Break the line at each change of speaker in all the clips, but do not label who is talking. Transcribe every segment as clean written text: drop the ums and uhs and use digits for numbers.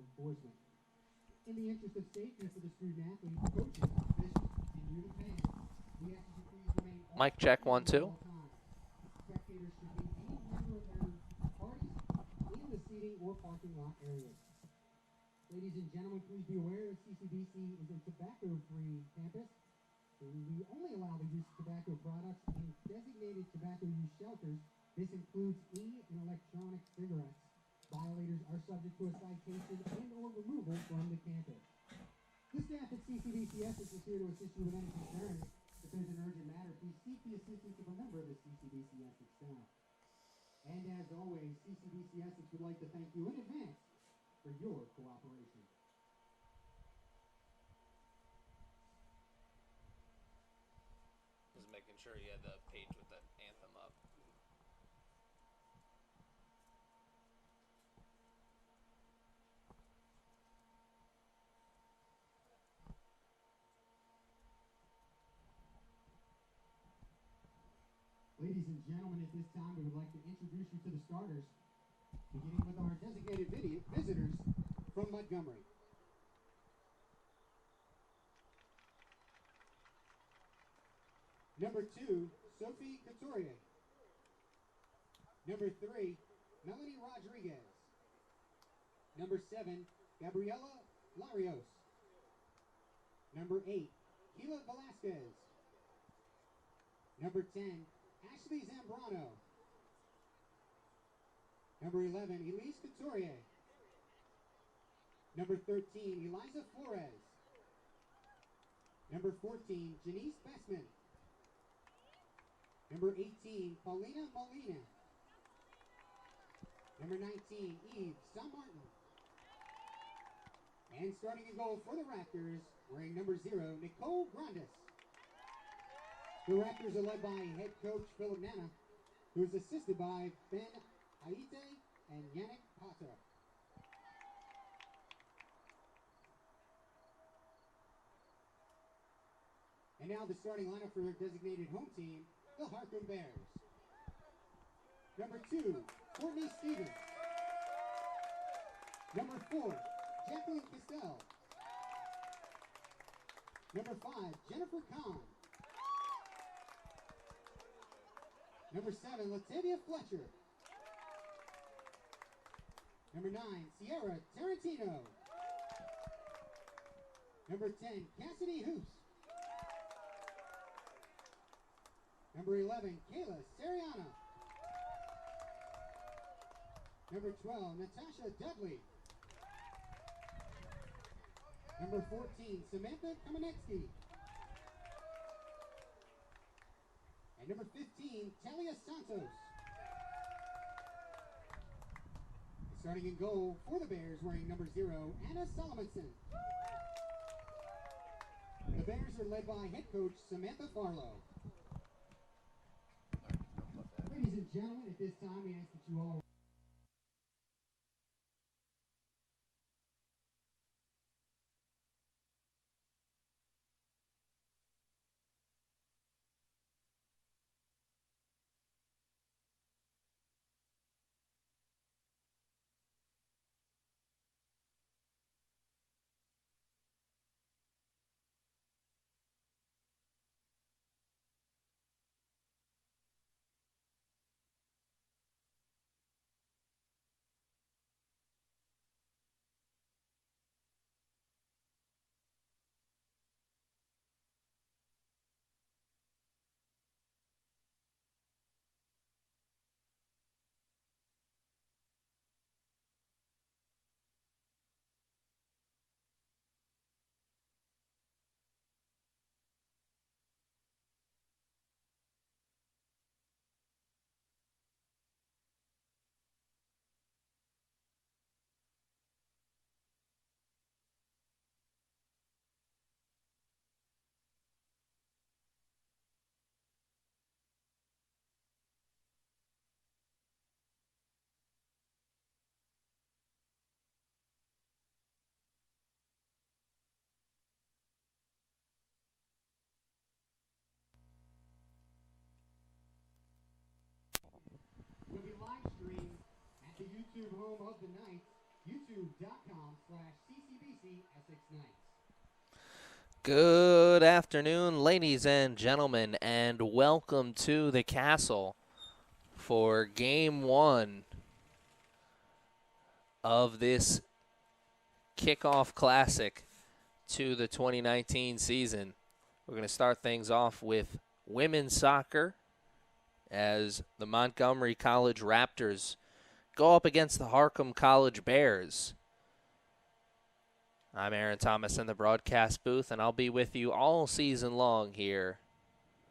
enforcement. In the interest of safety for the student athletes, coaches, officials, and you, the fans, we ask that you please remain
Mic check, 1, 2.
all time. Spectators should be any member of their parties in the seating or parking lot areas. Ladies and gentlemen, please be aware that CCBC is a tobacco-free campus. We only allow the use of tobacco products in designated tobacco use shelters. This includes and electronic cigarettes. Violators are subject to a citation and or removal from the campus. The staff at CCBC Essex is here to assist you with any concerns. If there's an urgent matter, please seek the assistance of a member of the CCBC Essex staff. And as always, CCBC Essex would like to thank you in advance for your cooperation.
Just making sure you had the page with the anthem up.
Ladies and gentlemen, at this time, we would like to introduce you to the starters, beginning with our designated visitors from Montgomery. Number 2, Sophie Couturier. Number 3, Melanie Rodriguez. Number 7, Gabriela Larios. Number 8, Keila Velasquez. Number 10, Ashley Zambrano. Number 11, Elise Couturier. Number 13, Eliza Flores. Number 14, Janice Bessman. Number 18, Paulina Molina. Number 19, Eve San Martin. And starting in goal for the Raptors, wearing number 0, Nicole Grandes. The Raptors are led by head coach Philip Nana, who is assisted by Ben Aite and Yannick Potter. And now the starting lineup for their designated home team, the Harcum Bears. Number 2, Courtney Stevens. Number 4, Jacqueline Castell. Number 5, Jennifer Kahn. Number 7, Latavia Fletcher. Number 9, Sierra Tarantino. Number 10, Cassidy Hoos. Number 11, Kayla Seriano. Number 12, Natasha Dudley. Number 14, Samantha Kamenetsky. And number 15, Talia Santos. Starting in goal for the Bears, wearing number 0, Anna Solomonson. The Bears are led by head coach Samantha Farlow. Ladies and gentlemen, at this time, we ask that you all will be live streamed at the YouTube home of the night YouTube.com/CCBC Essex Knights.
Good afternoon, ladies and gentlemen, and welcome to the castle for Game 1 of this Kickoff Classic to the 2019 season. We're going to start things off with women's soccer as the Montgomery College Raptors go up against the Harcum College Bears. I'm Aaron Thomas in the broadcast booth, and I'll be with you all season long here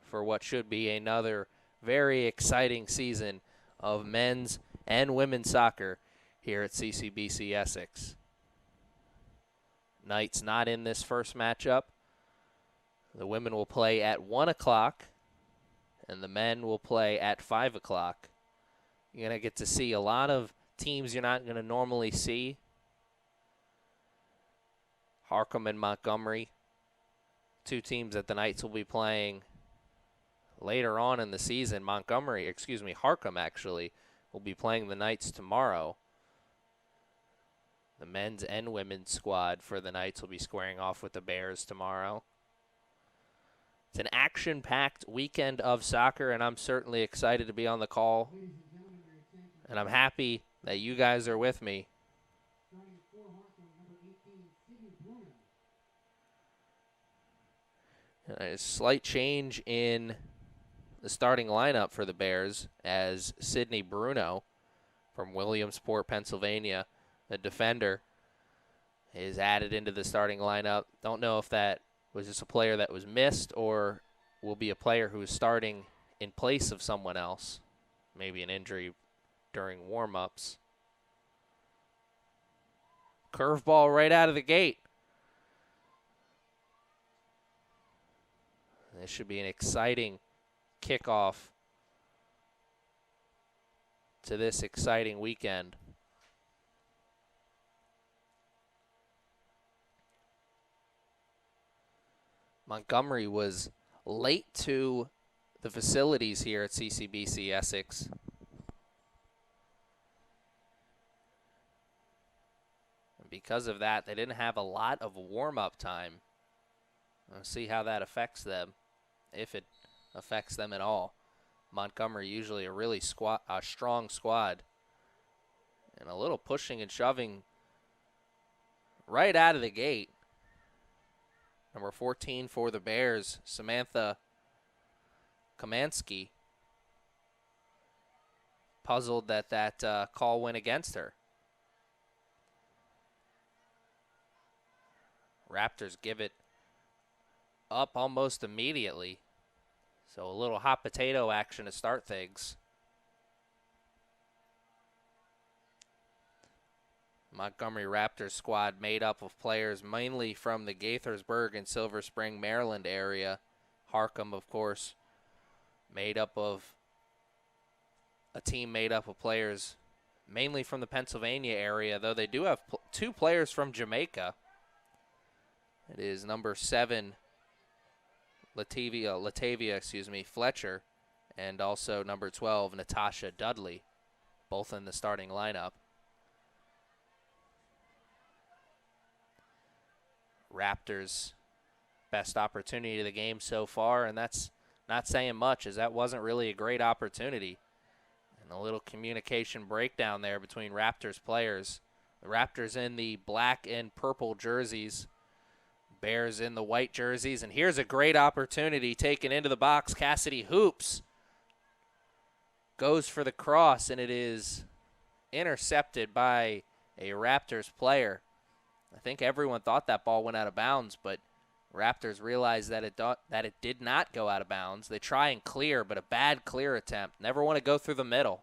for what should be another very exciting season of men's and women's soccer here at CCBC Essex. Knights not in this first matchup. The women will play at 1 o'clock, and the men will play at 5 o'clock. You're going to get to see a lot of teams you're not going to normally see. Harcum and Montgomery, two teams that the Knights will be playing later on in the season. Harcum actually will be playing the Knights tomorrow. The men's and women's squad for the Knights will be squaring off with the Bears tomorrow. It's an action-packed weekend of soccer, and I'm certainly excited to be on the call. And I'm happy that you guys are with me. A slight change in the starting lineup for the Bears as Sydney Bruno from Williamsport, Pennsylvania, the defender, is added into the starting lineup. Don't know if that was just a player that was missed or will be a player who is starting in place of someone else, maybe an injury during warm-ups. Curveball right out of the gate. This should be an exciting kickoff to this exciting weekend. Montgomery was late to the facilities here at CCBC Essex. And because of that, they didn't have a lot of warm-up time. We'll see how that affects them, if it affects them at all. Montgomery usually a really strong squad. And a little pushing and shoving right out of the gate. Number 14 for the Bears, Samantha Kamansky, puzzled that call went against her. Raptors give it up almost immediately. So a little hot potato action to start things. Montgomery Raptors squad made up of players mainly from the Gaithersburg and Silver Spring, Maryland area. Harcum, of course, made up of a team made up of players mainly from the Pennsylvania area, though they do have two players from Jamaica. It is number 7, Latavia, Fletcher, and also number 12, Natasha Dudley, both in the starting lineup. Raptors' best opportunity of the game so far, and that's not saying much, as that wasn't really a great opportunity. And a little communication breakdown there between Raptors players. The Raptors in the black and purple jerseys, Bears in the white jerseys, and here's a great opportunity taken into the box. Cassidy Hoops goes for the cross, and it is intercepted by a Raptors player. I think everyone thought that ball went out of bounds, but Raptors realized that it did not go out of bounds. They try and clear, but a bad clear attempt. Never want to go through the middle.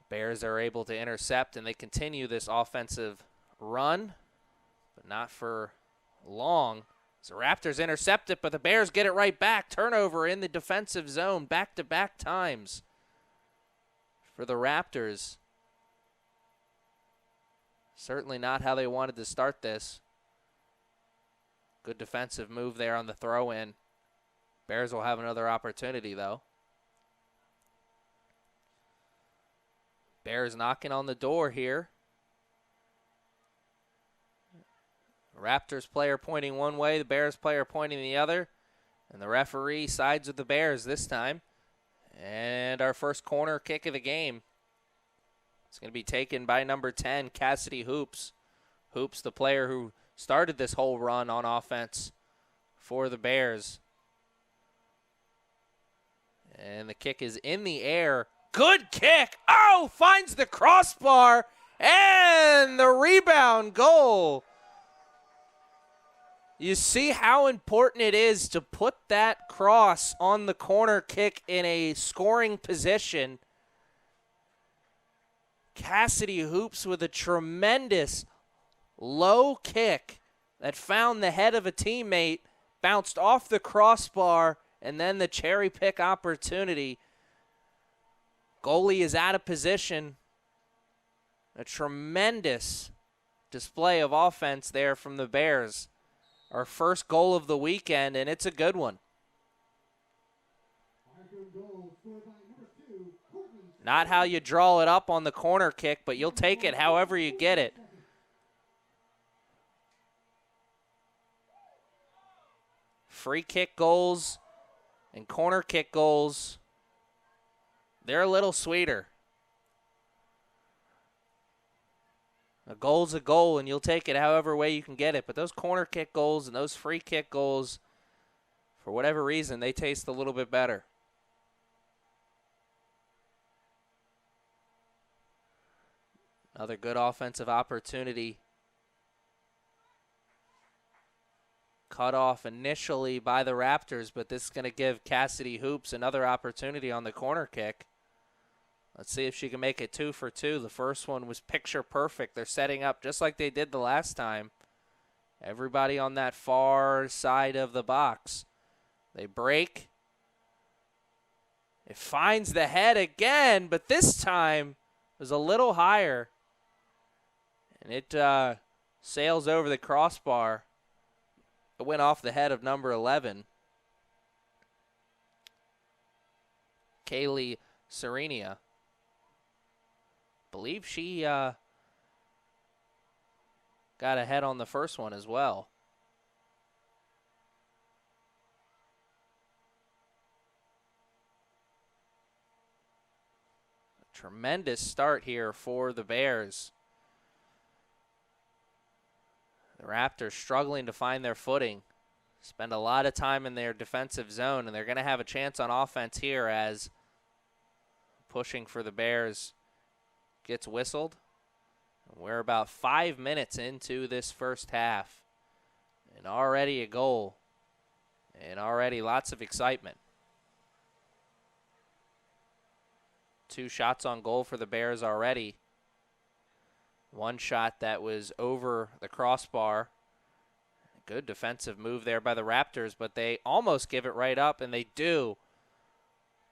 Bears are able to intercept, and they continue this offensive run, but not for long. So Raptors intercept it, but the Bears get it right back. Turnover in the defensive zone back-to-back times for the Raptors. Certainly not how they wanted to start this. Good defensive move there on the throw-in. Bears will have another opportunity, though. Bears knocking on the door here Raptors player pointing one way, the Bears player pointing the other. And the referee sides with the Bears this time. And our first corner kick of the game. It's going to be taken by number 10, Cassidy Hoops. Hoops, the player who started this whole run on offense for the Bears. And the kick is in the air. Good kick. Oh, finds the crossbar. And the rebound goal. You see how important it is to put that cross on the corner kick in a scoring position. Cassidy Hoops with a tremendous low kick that found the head of a teammate, bounced off the crossbar, and then the cherry pick opportunity. Goalie is out of position. A tremendous display of offense there from the Bears. Our first goal of the weekend, and it's a good one. Not how you draw it up on the corner kick, but you'll take it however you get it. Free kick goals and corner kick goals, they're a little sweeter. A goal's a goal, and you'll take it however way you can get it. But those corner kick goals and those free kick goals, for whatever reason, they taste a little bit better. Another good offensive opportunity. Cut off initially by the Raptors, but this is going to give Cassidy Hoops another opportunity on the corner kick. Let's see if she can make it 2 for 2. The first one was picture perfect. They're setting up just like they did the last time. Everybody on that far side of the box. They break. It finds the head again, but this time it was a little higher. And it sails over the crossbar. It went off the head of number 11. Kaylee Serenia. Believe she got a head on the first one as well. A tremendous start here for the Bears. The Raptors struggling to find their footing. Spend a lot of time in their defensive zone, and they're going to have a chance on offense here as pushing for the Bears gets whistled. We're about 5 minutes into this first half, and already a goal, and already lots of excitement. 2 shots on goal for the Bears already. One shot that was over the crossbar. Good defensive move there by the Raptors, but they almost give it right up, and they do.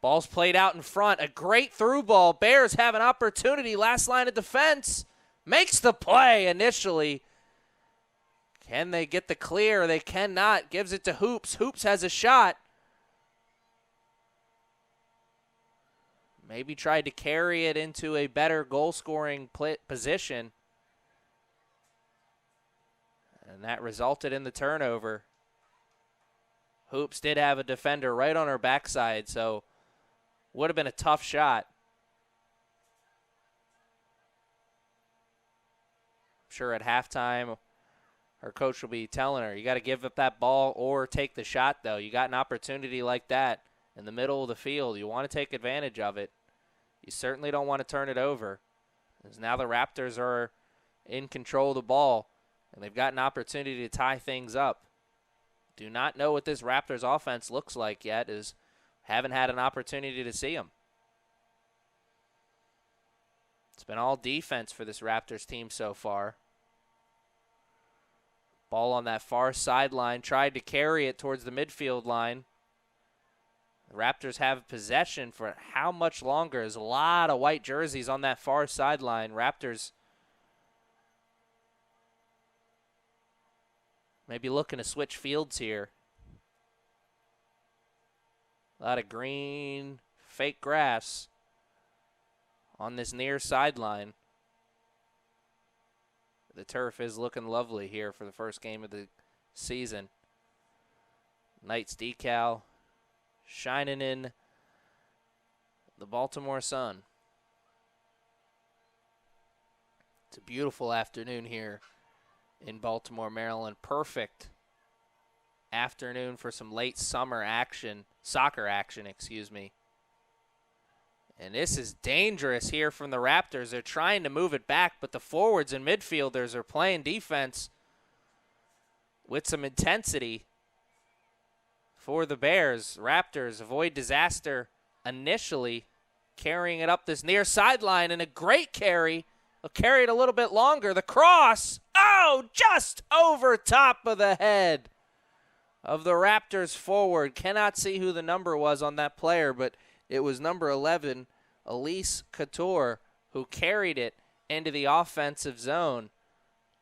Ball's played out in front. A great through ball. Bears have an opportunity. Last line of defense. Makes the play initially. Can they get the clear? They cannot. Gives it to Hoops. Hoops has a shot. Maybe tried to carry it into a better goal-scoring position. And that resulted in the turnover. Hoops did have a defender right on her backside, so would have been a tough shot. I'm sure at halftime her coach will be telling her, you got to give up that ball or take the shot, though. You got an opportunity like that in the middle of the field. You want to take advantage of it. You certainly don't want to turn it over. Because now the Raptors are in control of the ball, and they've got an opportunity to tie things up. Do not know what this Raptors offense looks like yet, as haven't had an opportunity to see them. It's been all defense for this Raptors team so far. Ball on that far sideline, tried to carry it towards the midfield line. The Raptors have possession for how much longer? There's a lot of white jerseys on that far sideline. Raptors maybe looking to switch fields here. A lot of green, fake grass on this near sideline. The turf is looking lovely here for the first game of the season. Knights decal shining in the Baltimore sun. It's a beautiful afternoon here in Baltimore, Maryland. Perfect afternoon for some late summer action, soccer action, excuse me. And this is dangerous here from the Raptors. They're trying to move it back, but the forwards and midfielders are playing defense with some intensity for the Bears. Raptors avoid disaster initially, carrying it up this near sideline, and a great carry. They'll carry it a little bit longer. The cross, oh, just over top of the head of the Raptors forward. Cannot see who the number was on that player, but it was number 11, Elise Couture, who carried it into the offensive zone.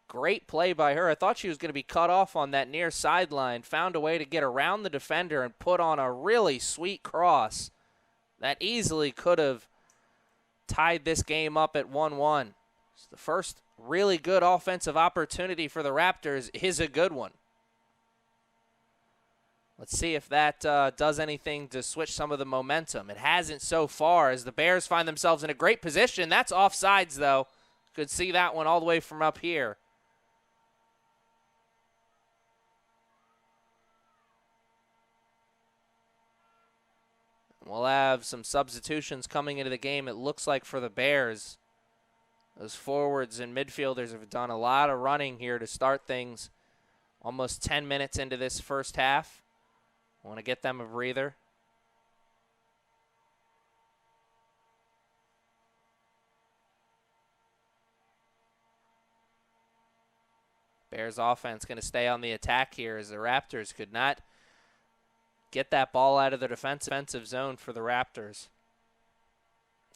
Great play by her. I thought she was going to be cut off on that near sideline. Found a way to get around the defender and put on a really sweet cross that easily could have tied this game up at 1-1. So the first really good offensive opportunity for the Raptors is a good one. Let's see if that does anything to switch some of the momentum. It hasn't so far as the Bears find themselves in a great position. That's offsides, though. Could see that one all the way from up here. We'll have some substitutions coming into the game, it looks like, for the Bears. Those forwards and midfielders have done a lot of running here to start things. Almost 10 minutes into this first half. I want to get them a breather. Bears offense going to stay on the attack here as the Raptors could not get that ball out of the defensive zone for the Raptors.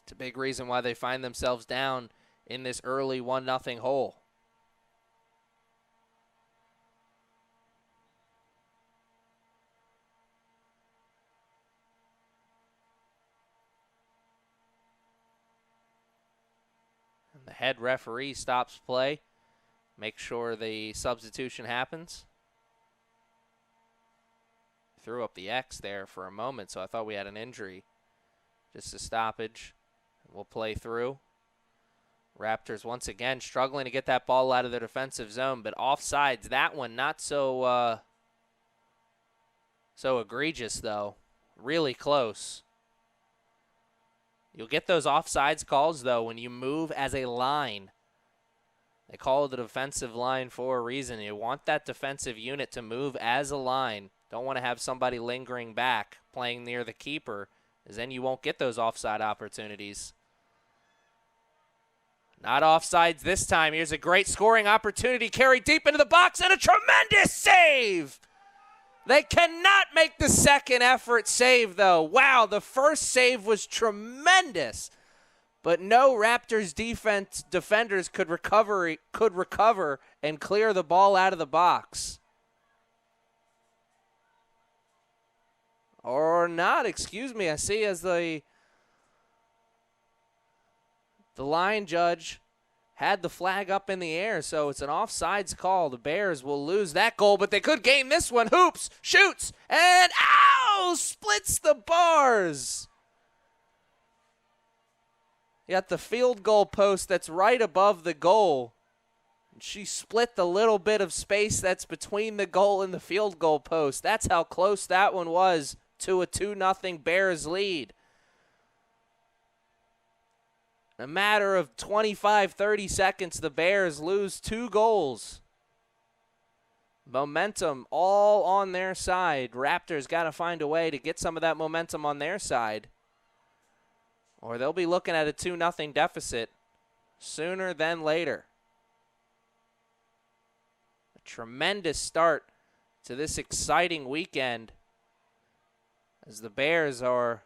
It's a big reason why they find themselves down in this early 1-0 hole. The head referee stops play. Make sure the substitution happens. Threw up the X there for a moment, so I thought we had an injury. Just a stoppage. We'll play through. Raptors once again struggling to get that ball out of their defensive zone, but offsides. That one not so egregious, though. Really close. You'll get those offsides calls, though, when you move as a line. They call it the defensive line for a reason. You want that defensive unit to move as a line. Don't want to have somebody lingering back, playing near the keeper, as then you won't get those offside opportunities. Not offsides this time. Here's a great scoring opportunity. Carried deep into the box, and a tremendous save! They cannot make the second effort save, though. Wow, the first save was tremendous. But no Raptors defenders could recover and clear the ball out of the box. Or not, excuse me. I see as the line judge had the flag up in the air, so it's an offsides call. The Bears will lose that goal, but they could gain this one. Hoops, shoots, and ow! Splits the bars. You got the field goal post that's right above the goal. She split the little bit of space that's between the goal and the field goal post. That's how close that one was to a 2-0 Bears lead. In a matter of 25, 30 seconds, the Bears lose 2 goals. Momentum all on their side. Raptors got to find a way to get some of that momentum on their side, or they'll be looking at a 2-0 deficit sooner than later. A tremendous start to this exciting weekend as the Bears are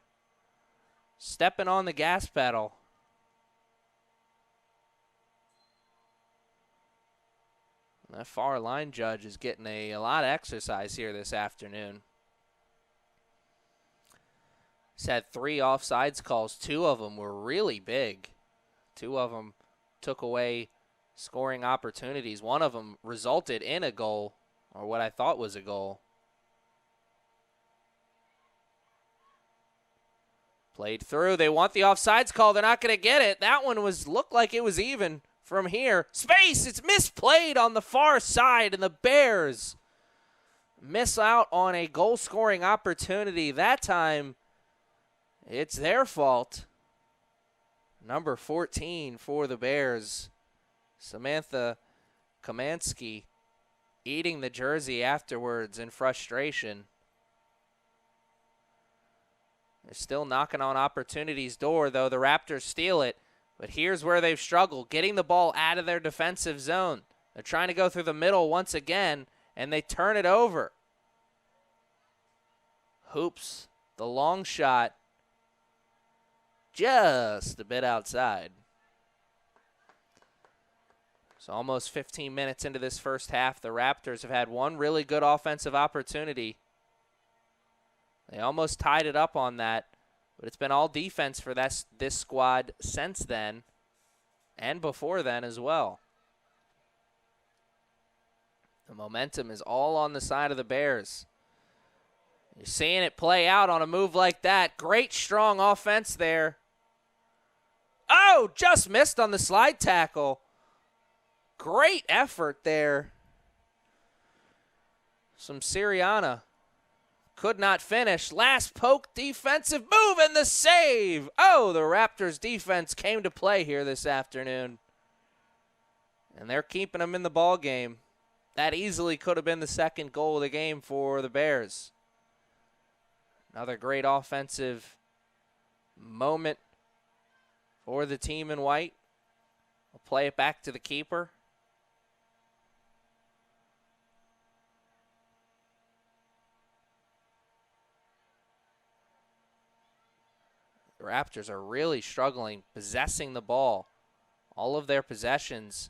stepping on the gas pedal. That far line judge is getting a lot of exercise here this afternoon. He's had 3 offsides calls. 2 of them were really big. 2 of them took away scoring opportunities. One of them resulted in a goal, or what I thought was a goal. Played through. They want the offsides call. They're not going to get it. That one looked like it was even from here. Space. It's misplayed on the far side, and the Bears miss out on a goal-scoring opportunity. That time, it's their fault. Number 14 for the Bears, Samantha Kamansky, eating the jersey afterwards in frustration. They're still knocking on opportunities' door, though. The Raptors steal it. But here's where they've struggled, getting the ball out of their defensive zone. They're trying to go through the middle once again, and they turn it over. Hoops, the long shot, just a bit outside. So almost 15 minutes into this first half, the Raptors have had one really good offensive opportunity. They almost tied it up on that, but it's been all defense for this squad since then and before then as well. The momentum is all on the side of the Bears. You're seeing it play out on a move like that. Great, strong offense there. Oh, just missed on the slide tackle. Great effort there. Some Sirianna. Could not finish. Last poke defensive move and the save. Oh, the Raptors defense came to play here this afternoon. And they're keeping them in the ball game. That easily could have been the second goal of the game for the Bears. Another great offensive moment for the team in white. We'll play it back to the keeper. The Raptors are really struggling possessing the ball. All of their possessions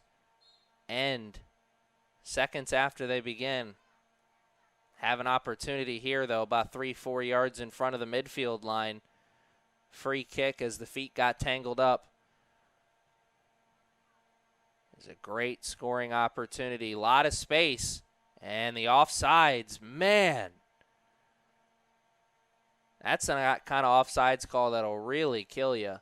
end seconds after they begin. Have an opportunity here, though, about 3-4 yards in front of the midfield line. Free kick as the feet got tangled up. It's a great scoring opportunity. A lot of space. And the offsides, man. That's the kind of offsides call that'll really kill you.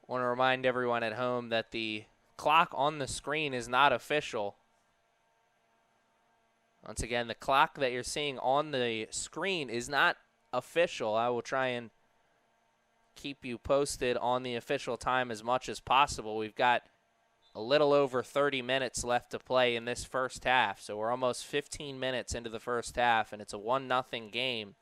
Want to remind everyone at home that the clock on the screen is not official. Once again, the clock that you're seeing on the screen is not official. I will try and keep you posted on the official time as much as possible. We've got a little over 30 minutes left to play in this first half, so we're almost 15 minutes into the first half, and it's a 1-0 game.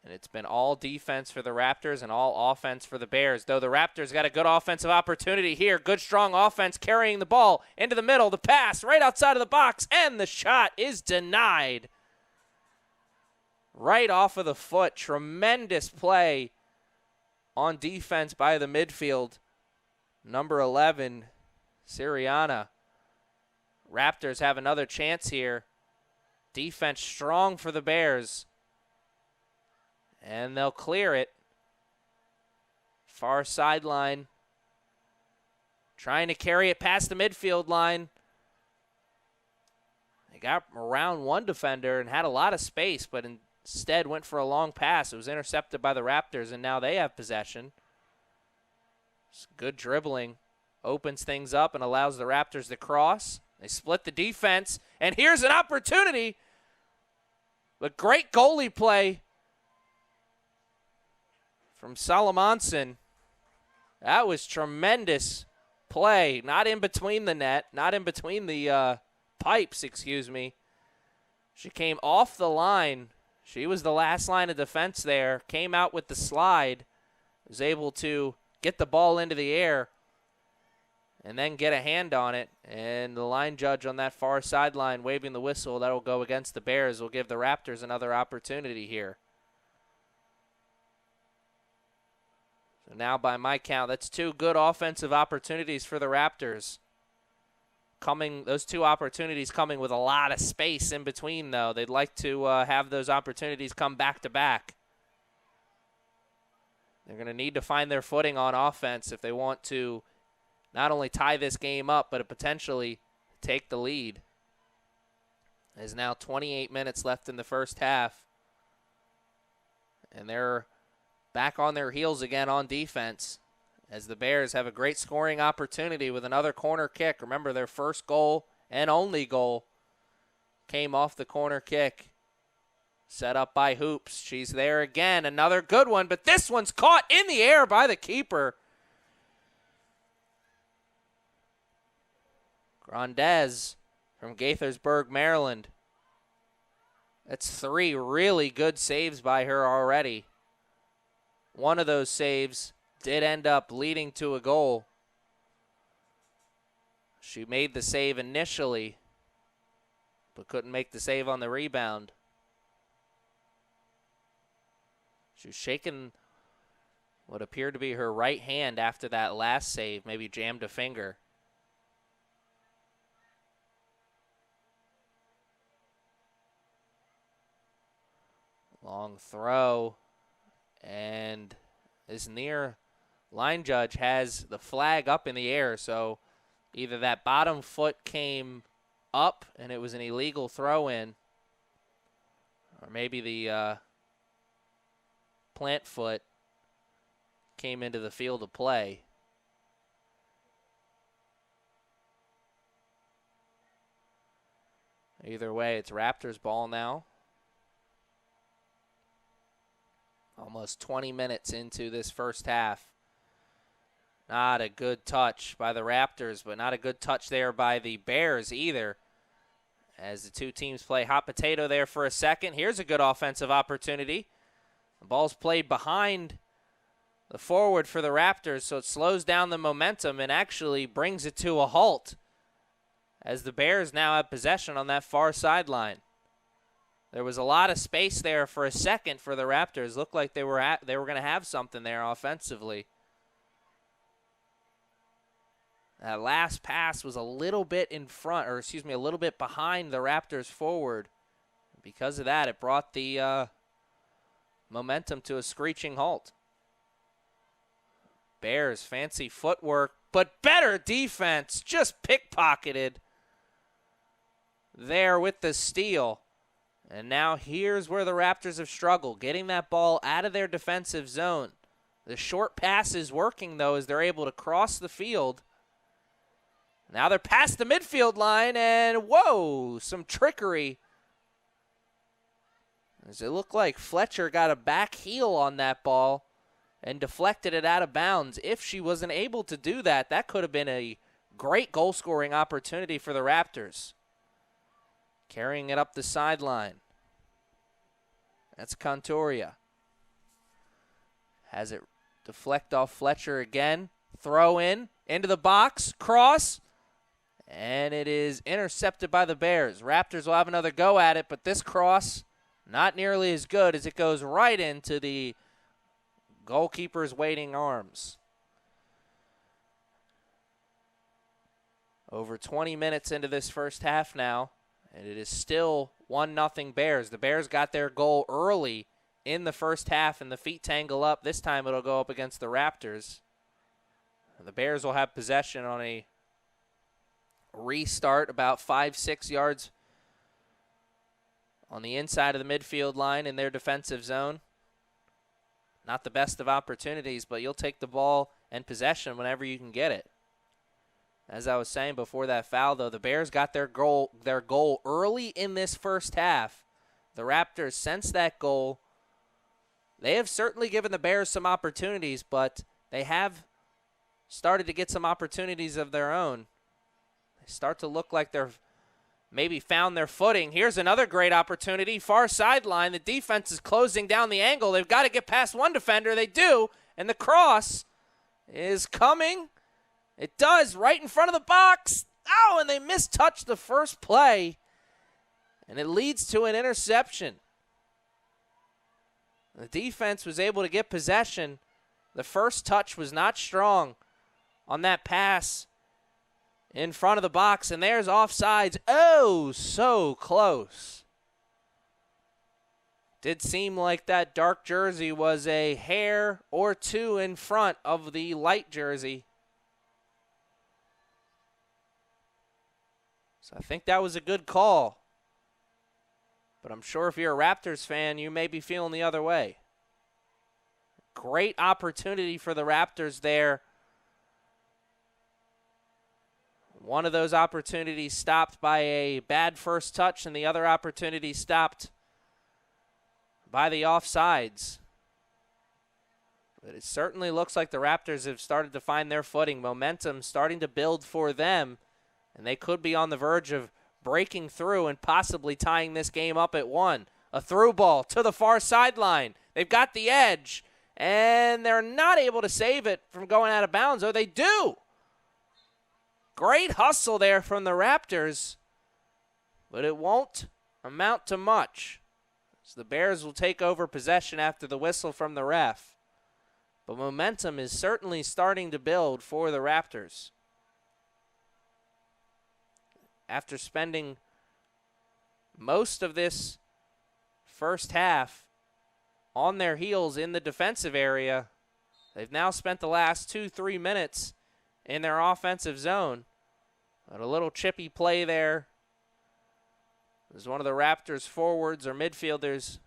And it's been all defense for the Raptors and all offense for the Bears, though the Raptors got a good offensive opportunity here. Good, strong offense carrying the ball into the middle. The pass right outside of the box, and the shot is denied. Right off of the foot. Tremendous play on defense by the midfield. Number 11, Sirianna. Raptors have another chance here. Defense strong for the Bears. And they'll clear it. Far sideline. Trying to carry it past the midfield line. They got around one defender and had a lot of space, but instead went for a long pass. It was intercepted by the Raptors, and now they have possession. It's good dribbling. Opens things up and allows the Raptors to cross. They split the defense, and here's an opportunity. But great goalie play from Salomonson. That was tremendous play. Not in between the net, not in between the pipes, excuse me. She came off the line. She was the last line of defense there. Came out with the slide. Was able to get the ball into the air and then get a hand on it. And the line judge on that far sideline waving the whistle. That will go against the Bears. Will give the Raptors another opportunity here. So now by my count, that's 2 good offensive opportunities for the Raptors. Those 2 opportunities coming with a lot of space in between, though. They'd like to have those opportunities come back to back. They're going to need to find their footing on offense if they want to not only tie this game up, but potentially take the lead. There's now 28 minutes left in the first half. And they're back on their heels again on defense, as the Bears have a great scoring opportunity with another corner kick. Remember, their first goal and only goal came off the corner kick. Set up by Hoops. She's there again. Another good one, but this one's caught in the air by the keeper. Grandez from Gaithersburg, Maryland. That's 3 really good saves by her already. One of those saves did end up leading to a goal. She made the save initially, but couldn't make the save on the rebound. She was shaking what appeared to be her right hand after that last save, maybe jammed a finger. Long throw, and this near line judge has the flag up in the air, so either that bottom foot came up and it was an illegal throw-in, or maybe the plant foot came into the field of play. Either way, it's Raptors ball now. Almost 20 minutes into this first half. Not a good touch by the Raptors, but not a good touch there by the Bears either, as the 2 teams play hot potato there for a second. Here's a good offensive opportunity. The ball's played behind the forward for the Raptors, so it slows down the momentum and actually brings it to a halt, as the Bears now have possession on that far sideline. There was a lot of space there for a second for the Raptors. Looked like they were going to have something there offensively. That last pass was a little bit in front, or excuse me, a little bit behind the Raptors forward. Because of that, it brought the momentum to a screeching halt. Bears, fancy footwork, but better defense. Just pickpocketed there with the steal. And now here's where the Raptors have struggled, getting that ball out of their defensive zone. The short pass is working, though, as they're able to cross the field. Now they're past the midfield line, and whoa, some trickery. As it looked like Fletcher got a back heel on that ball and deflected it out of bounds. If she wasn't able to do that, that could have been a great goal-scoring opportunity for the Raptors. Carrying it up the sideline. That's Contoria. Has it deflect off Fletcher again. Throw in, into the box, cross. And it is intercepted by the Bears. Raptors will have another go at it, but this cross, not nearly as good as it goes right into the goalkeeper's waiting arms. Over 20 minutes into this first half now, and it is still 1-0 Bears. The Bears got their goal early in the first half, and the feet tangle up. This time it'll go up against the Raptors. The Bears will have possession on a restart about 5-6 yards on the inside of the midfield line in their defensive zone. Not the best of opportunities, but you'll take the ball and possession whenever you can get it. As I was saying before that foul, though, the Bears got their goal early in this first half. The Raptors, since that goal, they have certainly given the Bears some opportunities, but they have started to get some opportunities of their own. They start to look like they're maybe found their footing. Here's another great opportunity. Far sideline. The defense is closing down the angle. They've got to get past one defender. They do. And the cross is coming. It does, right in front of the box. Oh, and they mistouched the first play. And it leads to an interception. The defense was able to get possession, The first touch was not strong on that pass in front of the box, and there's offsides. Oh, so close. Did seem like that dark jersey was a hair or two in front of the light jersey. So I think that was a good call. But I'm sure if you're a Raptors fan, you may be feeling the other way. Great opportunity for the Raptors there. One of those opportunities stopped by a bad first touch, and the other opportunity stopped by the offsides. But it certainly looks like the Raptors have started to find their footing. Momentum starting to build for them, and they could be on the verge of breaking through and possibly tying this game up at 1. A through ball to the far sideline. They've got the edge, and they're not able to save it from going out of bounds, or they do. Great hustle there from the Raptors, but it won't amount to much. So the Bears will take over possession after the whistle from the ref. But momentum is certainly starting to build for the Raptors. After spending most of this first half on their heels in the defensive area, they've now spent the last 2-3 minutes in their offensive zone. But a little chippy play there as one of the Raptors forwards or midfielders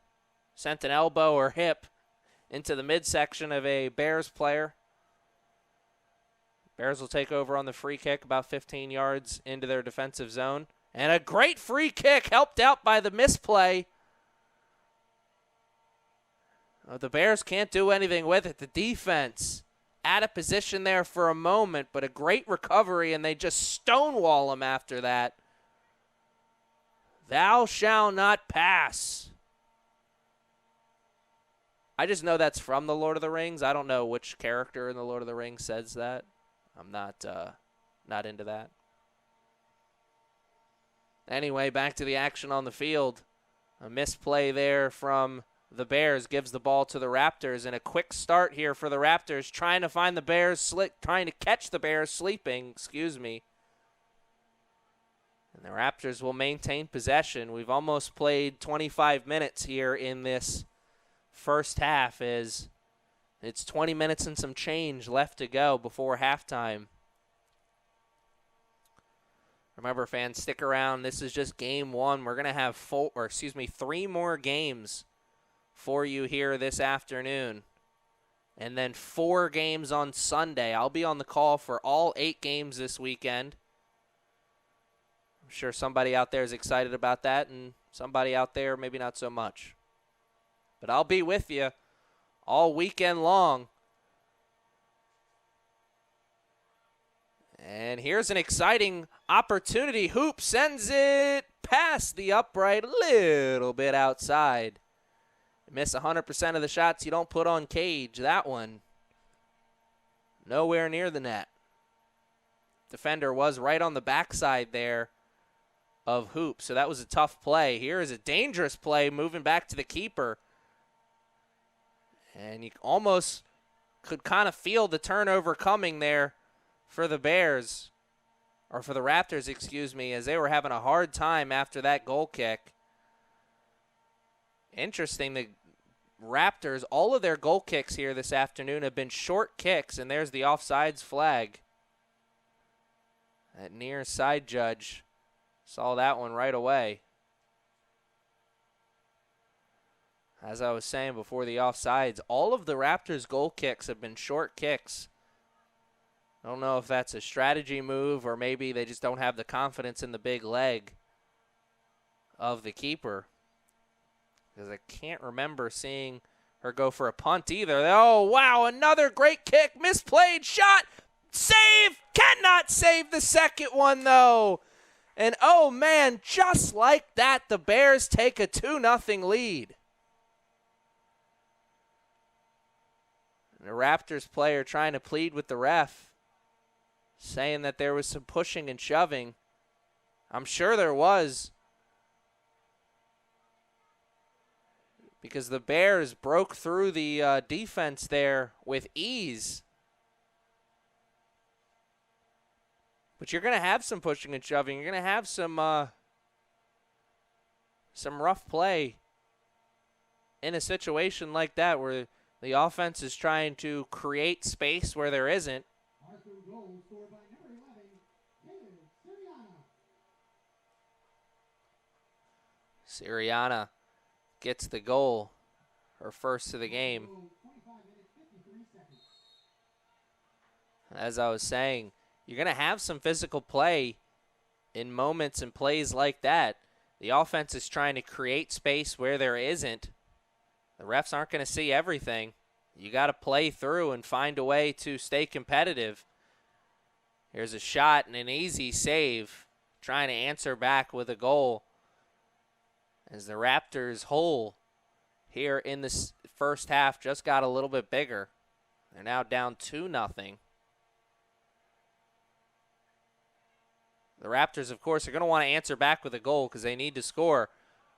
sent an elbow or hip into the midsection of a Bears player. Bears will take over on the free kick about 15 yards into their defensive zone. And a great free kick helped out by the misplay. The Bears can't do anything with it. The defense out of position there for a moment, but a great recovery, and they just stonewall him after that. Thou shalt not pass. I just know that's from the Lord of the Rings. I don't know which character in the Lord of the Rings says that. I'm not into that. Anyway, back to the action on the field. A misplay there from the Bears gives the ball to the Raptors, and a quick start here for the Raptors, trying to find the Bears, trying to catch the Bears sleeping, And the Raptors will maintain possession. We've almost played 25 minutes here in this first half, as it's 20 minutes and some change left to go before halftime. Remember, fans, stick around. This is just game one. We're going to have 3 more games for you here this afternoon. And then 4 games on Sunday. I'll be on the call for all 8 games this weekend. I'm sure somebody out there is excited about that, and somebody out there maybe not so much. But I'll be with you all weekend long. And here's an exciting opportunity. Hoop sends it past the upright, a little bit outside. Miss 100% of the shots you don't put on cage. That one, nowhere near the net. Defender was right on the backside there of Hoop, so that was a tough play. Here is a dangerous play moving back to the keeper. And you almost could kind of feel the turnover coming there for the Bears, or for the Raptors, excuse me, as they were having a hard time after that goal kick. Interesting, the Raptors, all of their goal kicks here this afternoon have been short kicks, and there's the offsides flag. That near side judge saw that one right away. As I was saying before the offsides, all of the Raptors' goal kicks have been short kicks. I don't know if that's a strategy move or maybe they just don't have the confidence in the big leg of the keeper. Because I can't remember seeing her go for a punt either. Oh, wow, another great kick, misplayed shot, save, cannot save the second one though. And oh man, just like that, the Bears take a 2-0 lead. And the Raptors player trying to plead with the ref, saying that there was some pushing and shoving. I'm sure there was. because the Bears broke through the defense there with ease. But you're going to have some pushing and shoving. You're going to have some rough play in a situation like that where the offense is trying to create space where there isn't.
Harcum goal scored by number 11,
Sirianna gets the goal, her first of the game.
25 minutes, 53 seconds.
As I was saying, you're going to have some physical play in moments and plays like that. The offense is trying to create space where there isn't. The refs aren't going to see everything. You got to play through and find a way to stay competitive. Here's a shot and an easy save, trying to answer back with a goal. As the Raptors' hole here in the first half just got a little bit bigger. They're now down 2-0. The Raptors, of course, are going to want to answer back with a goal because they need to score.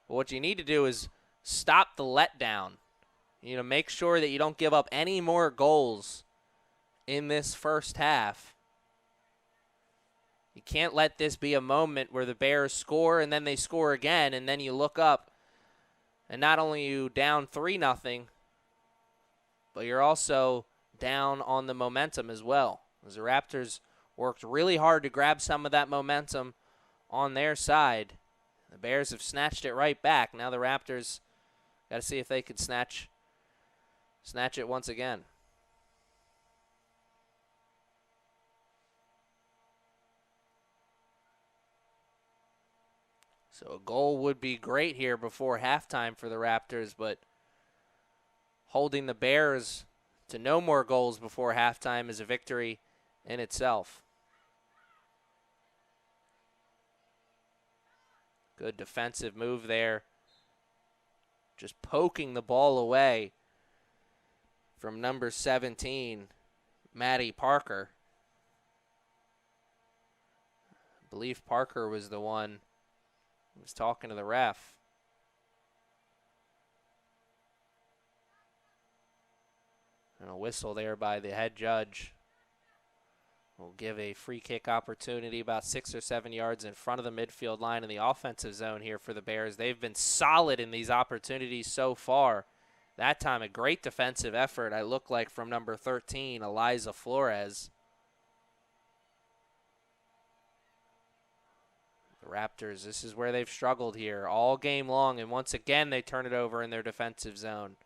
But what you need to do is stop the letdown. You know, make sure that you don't give up any more goals in this first half. You can't let this be a moment where the Bears score and then they score again, and then you look up and not only are you down 3-0, but you're also down on the momentum as well. As the Raptors worked really hard to grab some of that momentum on their side. The Bears have snatched it right back. Now the Raptors got to see if they can snatch it once again. So a goal would be great here before halftime for the Raptors, but holding the Bears to no more goals before halftime is a victory in itself. Good defensive move there. Just poking the ball away from number 17, Maddie Parker. I believe Parker was the one who was talking to the ref. And a whistle there by the head judge will give a free kick opportunity about 6 or 7 yards in front of the midfield line in the offensive zone here for the Bears. They've been solid in these opportunities so far. That time, a great defensive effort, I look like, from number 13, Eliza Flores. The Raptors, this is where they've struggled here all game long, and once again they turn it over in their defensive zone.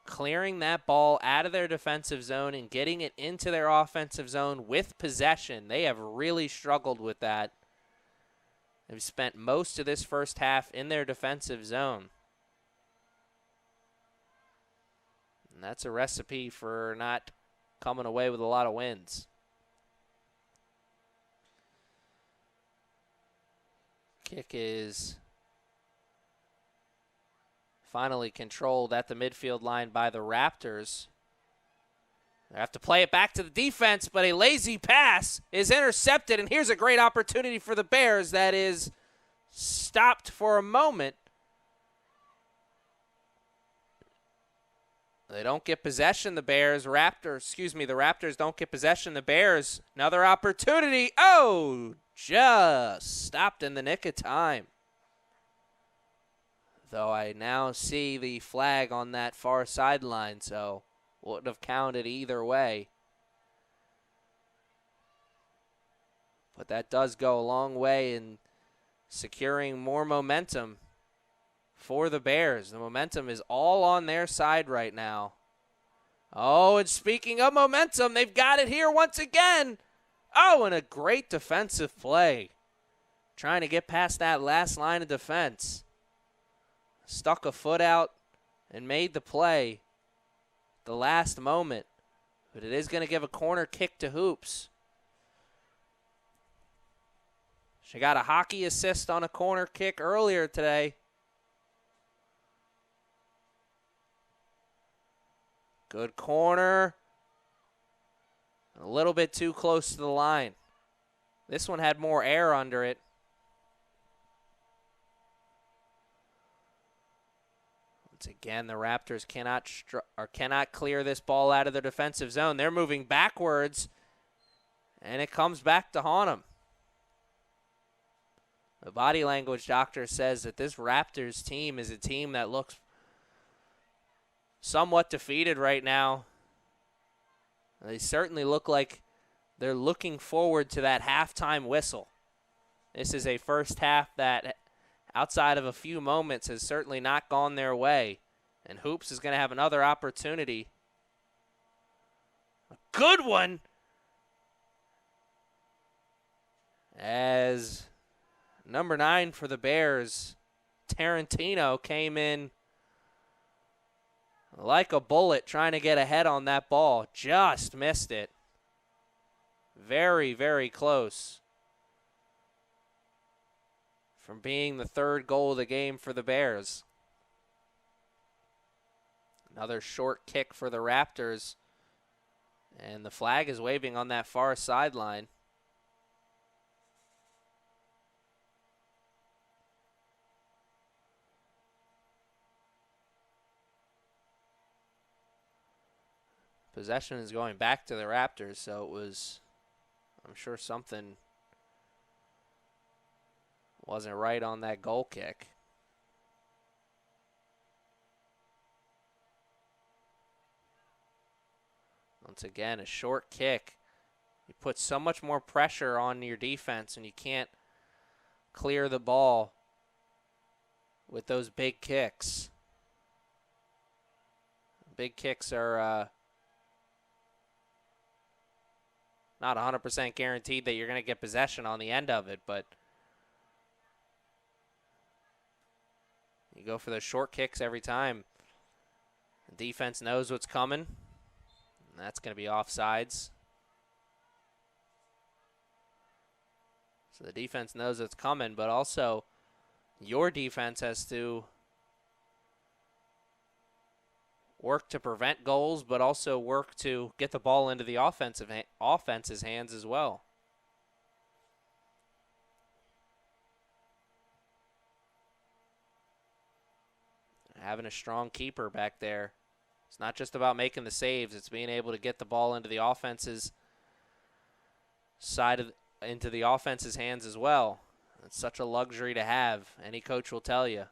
Clearing that ball out of their defensive zone and getting it into their offensive zone with possession. They have really struggled with that. They've spent most of this first half in their defensive zone. And that's a recipe for not coming away with a lot of wins. Kick is finally controlled at the midfield line by the Raptors. They have to play it back to the defense, but a lazy pass is intercepted, and here's a great opportunity for the Bears that is stopped for a moment. They don't get possession, the Raptors don't get possession, the Bears. Another opportunity. Oh, just stopped in the nick of time. Though I now see the flag on that far sideline, so wouldn't have counted either way. But that does go a long way in securing more momentum for the Bears. The momentum is all on their side right now. Oh, and speaking of momentum, they've got it here once again. Oh, and a great defensive play. Trying to get past that last line of defense. Stuck a foot out and made the play the last moment. But it is going to give a corner kick to Hoops. She got a hockey assist on a corner kick earlier today. Good corner. A little bit too close to the line. This one had more air under it. Once again, the Raptors cannot clear this ball out of their defensive zone. They're moving backwards, and it comes back to haunt them. The body language doctor says that this Raptors team is a team that looks somewhat defeated right now. They certainly look like they're looking forward to that halftime whistle. This is a first half that, outside of a few moments, has certainly not gone their way. And Hoops is going to have another opportunity. A good one! As number 9 for the Bears, Tarantino, came in like a bullet trying to get ahead on that ball. Just missed it. Very, very close from being the third goal of the game for the Bears. Another short kick for the Raptors. And the flag is waving on that far sideline. Possession is going back to the Raptors, so it was, I'm sure something wasn't right on that goal kick. Once again, a short kick. You put so much more pressure on your defense, and you can't clear the ball with those big kicks. Big kicks are not 100% guaranteed that you're going to get possession on the end of it, but you go for those short kicks every time. The defense knows what's coming, and that's going to be offsides. So the defense knows what's coming, but also your defense has to work to prevent goals, but also work to get the ball into the offense's hands as well. Having a strong keeper back there. It's not just about making the saves, it's being able to get the ball into the offense's into the offense's hands as well. It's such a luxury to have. Any coach will tell you.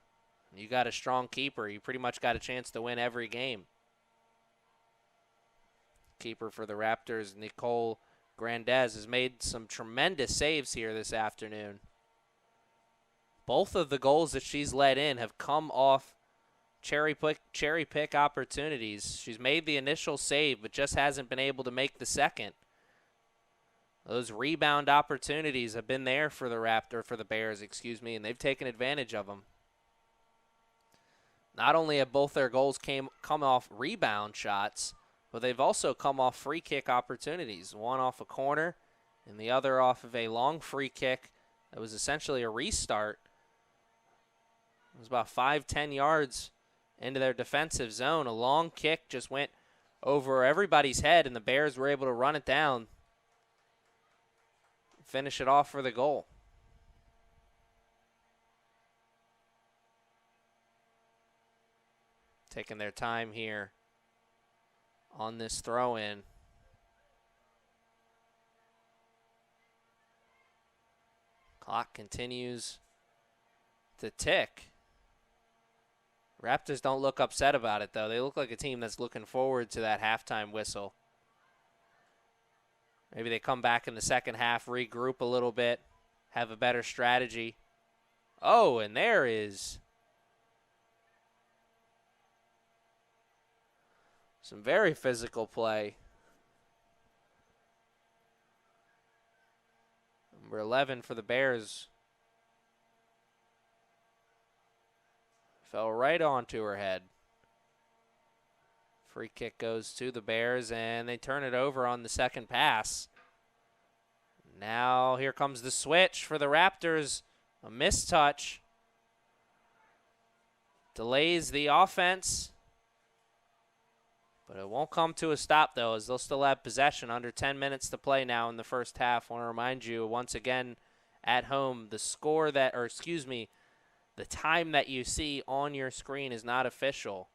You got a strong keeper, you pretty much got a chance to win every game. Keeper for the Raptors, Nicole Grandez, has made some tremendous saves here this afternoon. Both of the goals that she's let in have come off cherry pick opportunities. She's made the initial save, but just hasn't been able to make the second. Those rebound opportunities have been there for the Bears, and they've taken advantage of them. Not only have both their goals come off rebound shots, but they've also come off free kick opportunities. One off a corner and the other off of a long free kick that was essentially a restart. It was about 5-10 yards into their defensive zone. A long kick just went over everybody's head, and the Bears were able to run it down, finish it off for the goal. Taking their time here on this throw-in. Clock continues to tick. Raptors don't look upset about it, though. They look like a team that's looking forward to that halftime whistle. Maybe they come back in the second half, regroup a little bit, have a better strategy. Oh, and there is some very physical play. Number 11 for the Bears fell right onto her head. Free kick goes to the Bears, and they turn it over on the second pass. Now here comes the switch for the Raptors. A mistouch delays the offense. But it won't come to a stop, though, as they'll still have possession. Under 10 minutes to play now in the first half. I want to remind you, once again, at home, the the time that you see on your screen is not official.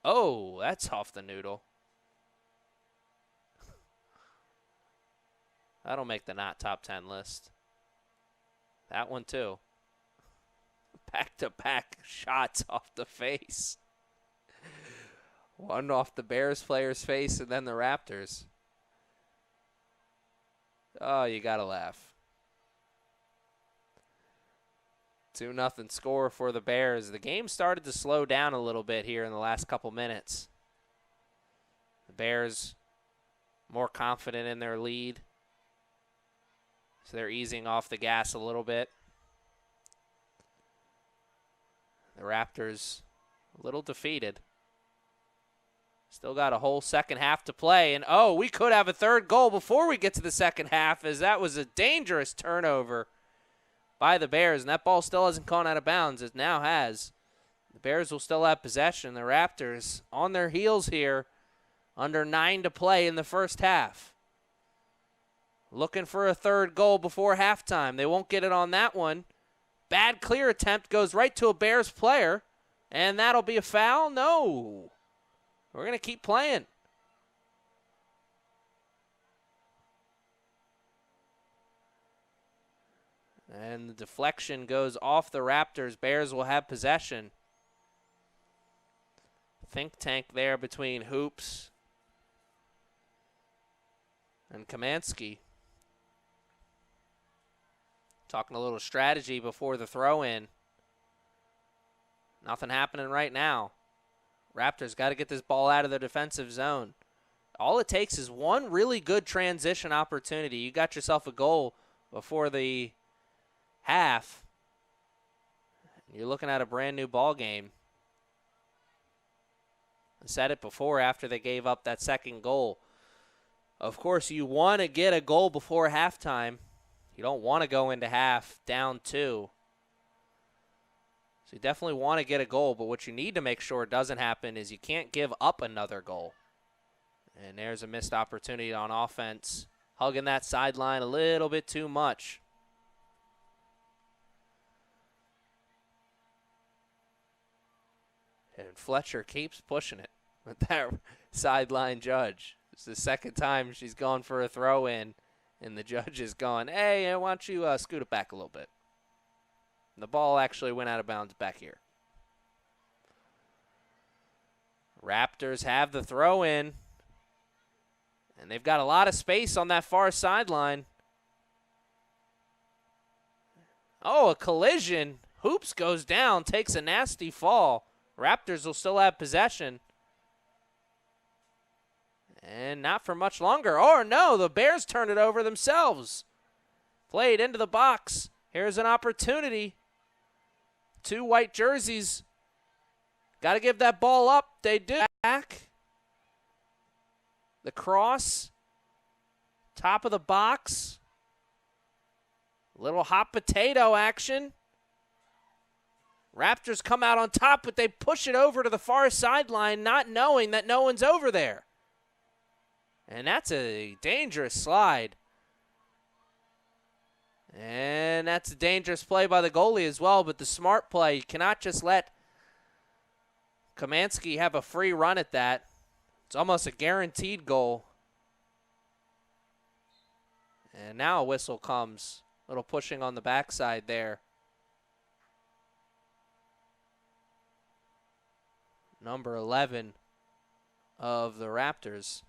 Oh, that's off the noodle. That'll make the not top 10 list. That one too. Back-to-back shots off the face. One off the Bears player's face and then the Raptors. Oh, you gotta laugh. 2-0 score for the Bears. The game started to slow down a little bit here in the last couple minutes. The Bears more confident in their lead. So they're easing off the gas a little bit. The Raptors a little defeated. Still got a whole second half to play. And, oh, we could have a third goal before we get to the second half, as that was a dangerous turnover by the Bears. And that ball still hasn't gone out of bounds. It now has. The Bears will still have possession. The Raptors on their heels here. Under 9 to play in the first half. Looking for a third goal before halftime. They won't get it on that one. Bad clear attempt goes right to a Bears player. And that'll be a foul? No. We're going to keep playing. And the deflection goes off the Raptors. Bears will have possession. Think tank there between Hoops and Kamansky. Talking a little strategy before the throw-in. Nothing happening right now. Raptors got to get this ball out of their defensive zone. All it takes is one really good transition opportunity. You got yourself a goal before the half. You're looking at a brand new ball game. I said it before after they gave up that second goal. Of course, you want to get a goal before halftime. You don't want to go into half down 2. So you definitely want to get a goal, but what you need to make sure doesn't happen is you can't give up another goal. And there's a missed opportunity on offense. Hugging that sideline a little bit too much. And Fletcher keeps pushing it with that sideline judge. It's the second time she's gone for a throw-in, and the judge is going, hey, why don't you scoot it back a little bit. The ball actually went out of bounds back here. Raptors have the throw-in. And they've got a lot of space on that far sideline. Oh, a collision. Hoops goes down, takes a nasty fall. Raptors will still have possession. And not for much longer. Oh, no, the Bears turned it over themselves. Played into the box. Here's an opportunity. 2 white jerseys. Got to give that ball up. They do. Back. The cross. Top of the box. Little hot potato action. Raptors come out on top, but they push it over to the far sideline, not knowing that no one's over there. And that's a dangerous slide. And that's a dangerous play by the goalie as well, but the smart play. You cannot just let Kamansky have a free run at that. It's almost a guaranteed goal. And now a whistle comes. A little pushing on the backside there. Number 11 of the Raptors.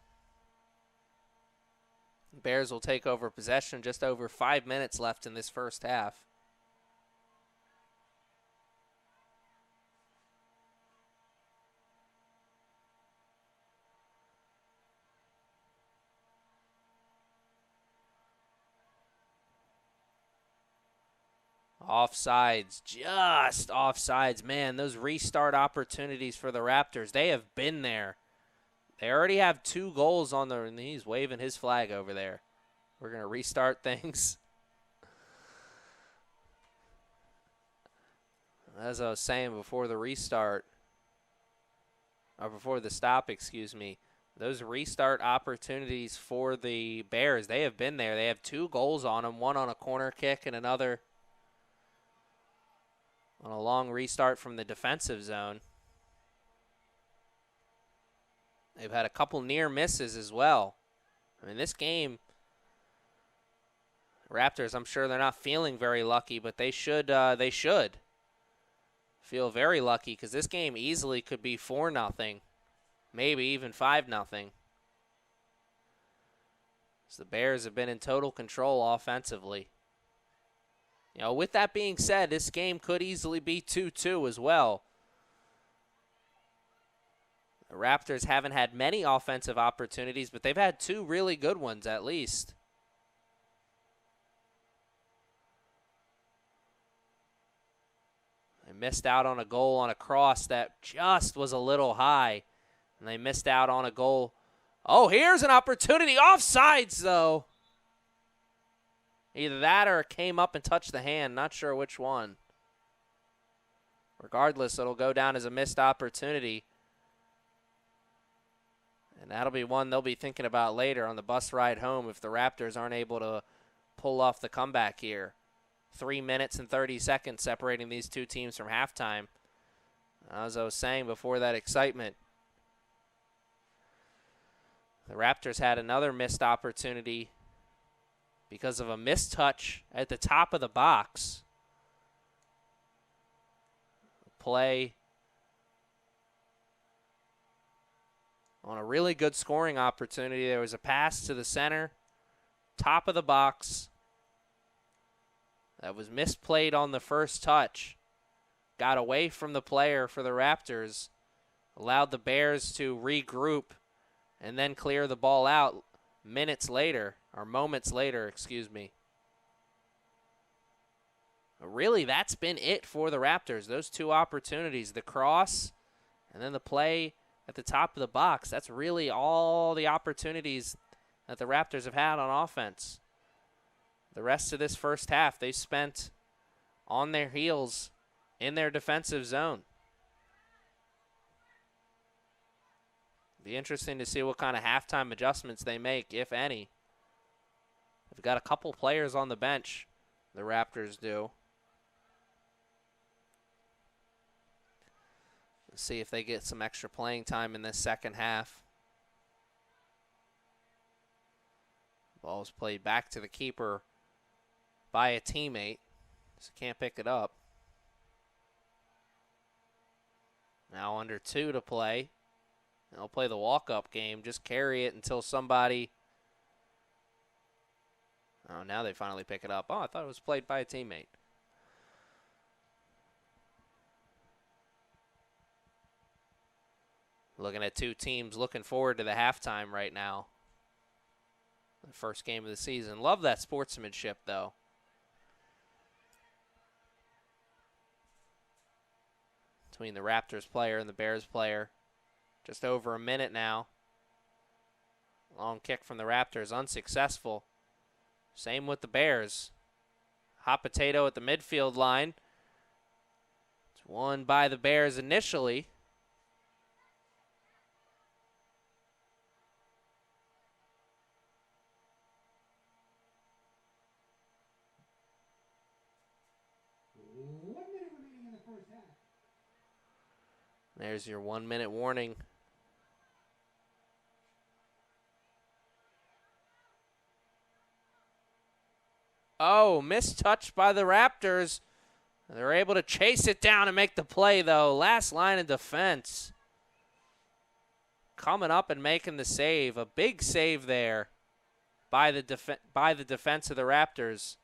Bears will take over possession. Just over 5 minutes left in this first half. Offsides, just offsides. Man, those restart opportunities for the Raptors, they have been there. They already have 2 goals on their, and he's waving his flag over there. We're going to restart things. As I was saying before the restart, or before the stop, excuse me, those restart opportunities for the Bears, they have been there. They have 2 goals on them, one on a corner kick and another on a long restart from the defensive zone. They've had a couple near misses as well. I mean, this game, Raptors, I'm sure they're not feeling very lucky, but they should feel very lucky because this game easily could be 4-0, maybe even 5-0. So the Bears have been in total control offensively. You know, with that being said, this game could easily be 2-2 as well. The Raptors haven't had many offensive opportunities, but they've had 2 really good ones at least. They missed out on a goal on a cross that just was a little high, and they missed out on a goal. Oh, here's an opportunity. Offsides, though. Either that or it came up and touched the hand. Not sure which one. Regardless, it'll go down as a missed opportunity. And that'll be one they'll be thinking about later on the bus ride home if the Raptors aren't able to pull off the comeback here. 3 minutes and 30 seconds separating these two teams from halftime. As I was saying before that excitement, the Raptors had another missed opportunity because of a missed touch at the top of the box. Play on a really good scoring opportunity. There was a pass to the center, top of the box. That was misplayed on the first touch. Got away from the player for the Raptors. Allowed the Bears to regroup and then clear the ball out moments later. Really, that's been it for the Raptors. Those 2 opportunities, the cross and then the play at the top of the box. That's really all the opportunities that the Raptors have had on offense. The rest of this first half, they spent on their heels in their defensive zone. Be interesting to see what kind of halftime adjustments they make, if any. They've got a couple players on the bench, the Raptors do. Let's see if they get some extra playing time in this second half. Ball's played back to the keeper by a teammate, so can't pick it up. Now under 2 to play. They'll play the walk-up game. Just carry it until somebody... Oh, now they finally pick it up. Oh, I thought it was played by a teammate. Looking at 2 teams looking forward to the halftime right now. The first game of the season. Love that sportsmanship, though. Between the Raptors player and the Bears player. Just over a minute now. Long kick from the Raptors, unsuccessful. Same with the Bears. Hot potato at the midfield line. It's won by the Bears initially. There's your 1-minute warning. Oh, mistouched by the Raptors. They're able to chase it down and make the play, though. Last line of defense. Coming up and making the save. A big save there by the defense of the Raptors.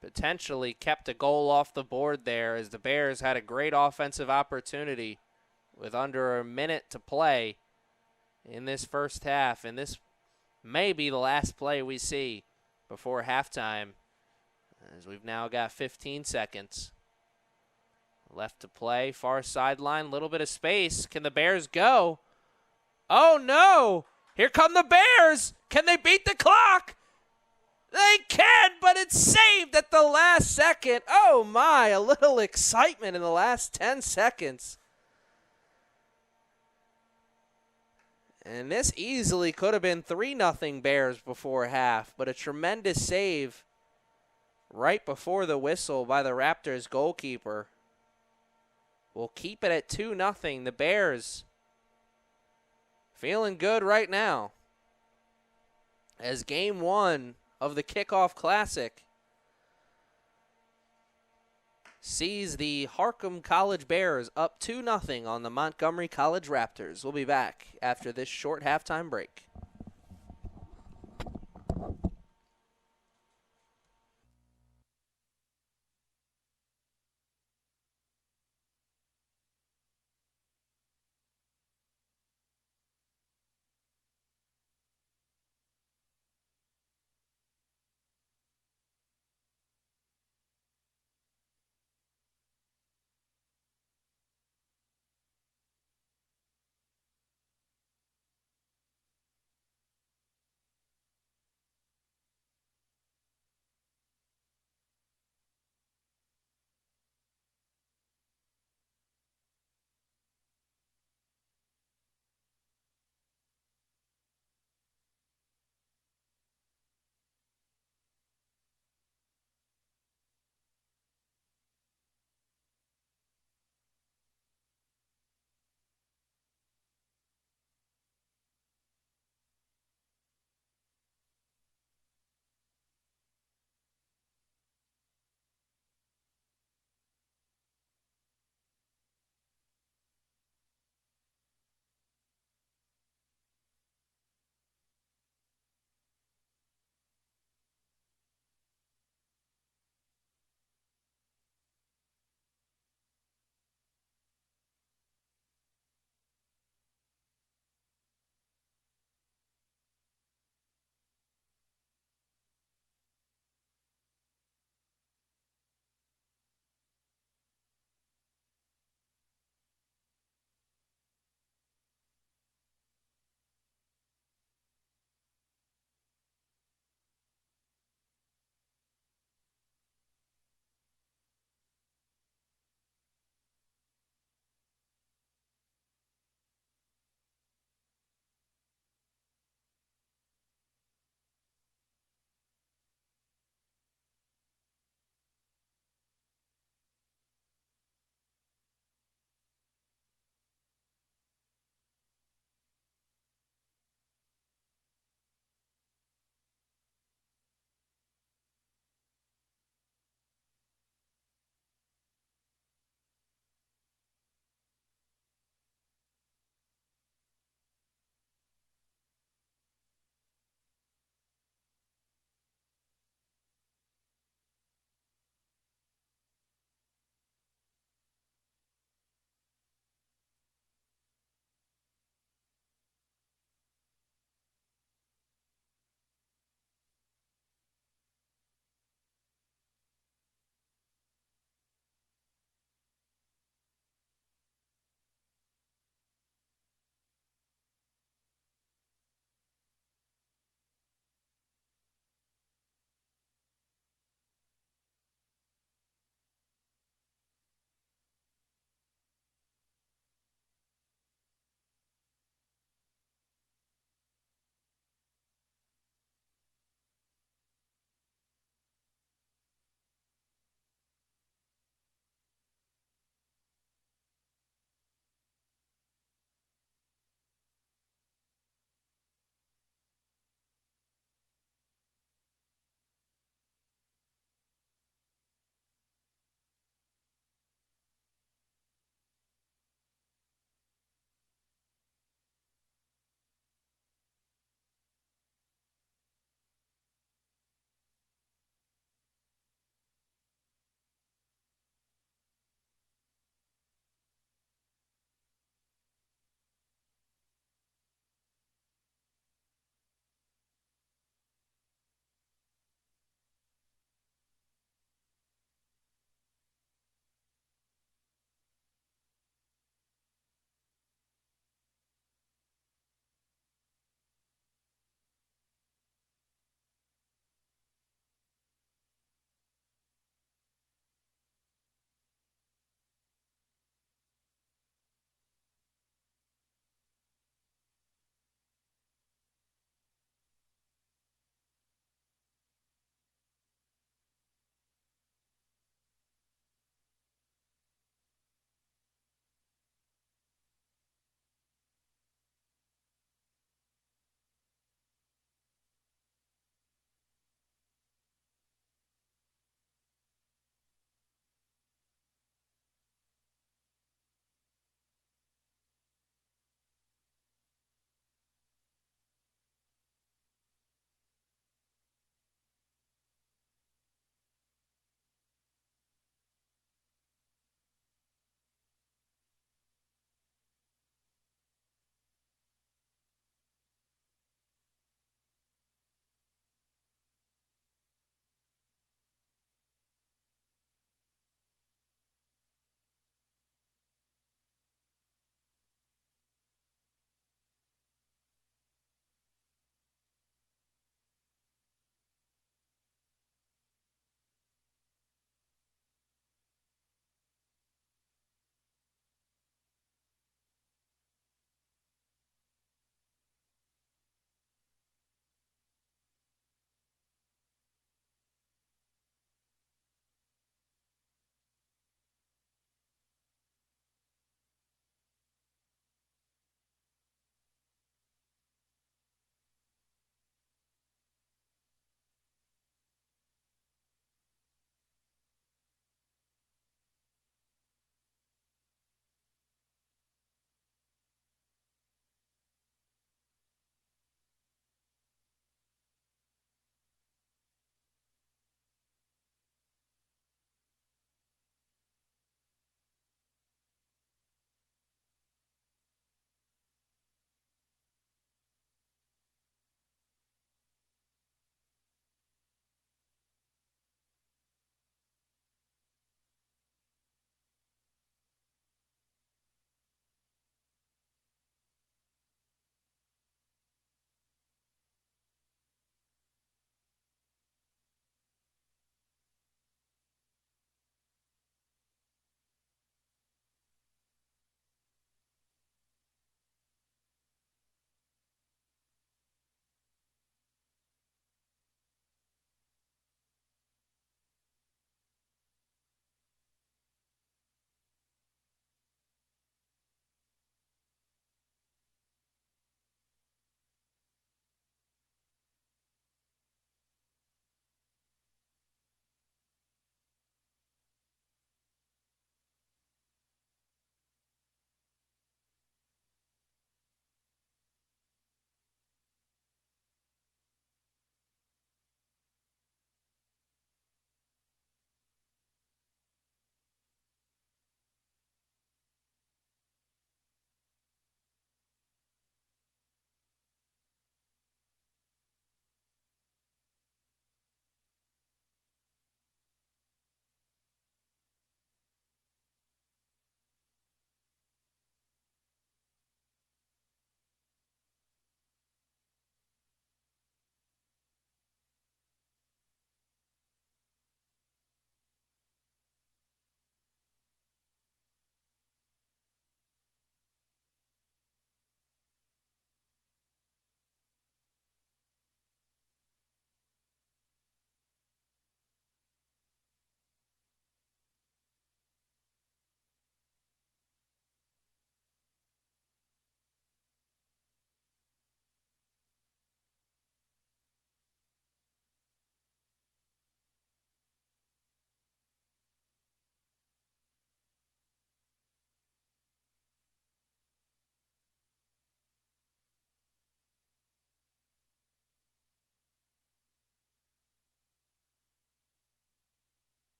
Potentially kept a goal off the board there as the Bears had a great offensive opportunity with under a minute to play in this first half. And this may be the last play we see before halftime, as we've now got 15 seconds left to play. Far sideline, little bit of space. Can the Bears go? Oh, no! Here come the Bears! Can they beat the clock? They can, but it's saved at the last second. Oh, my, a little excitement in the last 10 seconds. And this easily could have been 3-0 Bears before half, but a tremendous save right before the whistle by the Raptors goalkeeper will keep it at 2-0. The Bears feeling good right now as game one of the Kickoff Classic sees the Harcum College Bears up 2-0 on the Montgomery College Raptors. We'll be back after this short halftime break.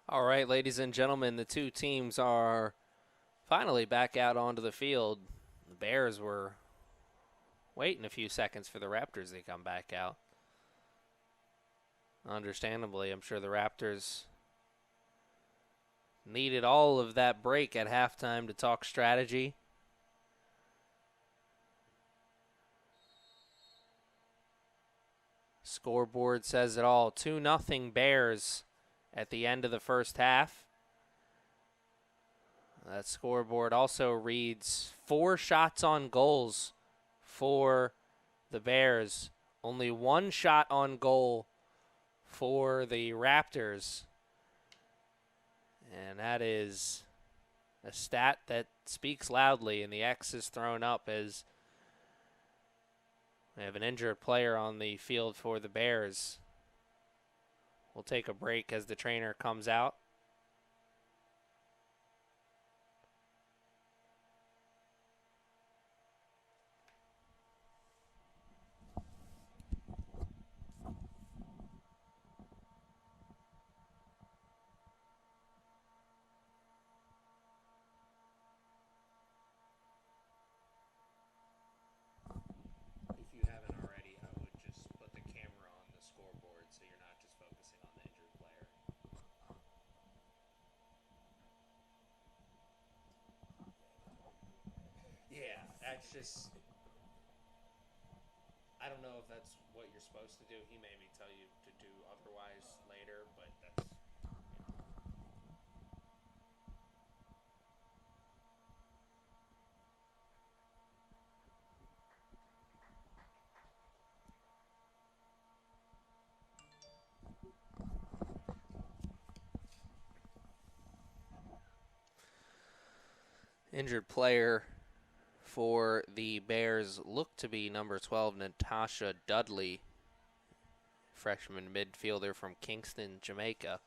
All right, ladies and gentlemen, the two teams are finally back out onto the field. The Bears were waiting a few seconds for the Raptors to come back out. Understandably, I'm sure the Raptors needed all of that break at halftime to talk strategy. Scoreboard says it all. 2-0 Bears at the end of the first half. That scoreboard also reads 4 shots on goals for the Bears. Only 1 shot on goal for the Raptors. And that is a stat that speaks loudly, and the X is thrown up as we have an injured player on the field for the Bears. We'll take a break as the trainer comes out. If you haven't already, I would just put the camera on the scoreboard so you're not just focusing on the injured player. Yeah, that's just, I don't know if that's what you're supposed to do. He made me tell you to do otherwise later, but that's, injured player for the Bears looked to be number 12, Natasha Dudley, freshman midfielder from Kingston, Jamaica.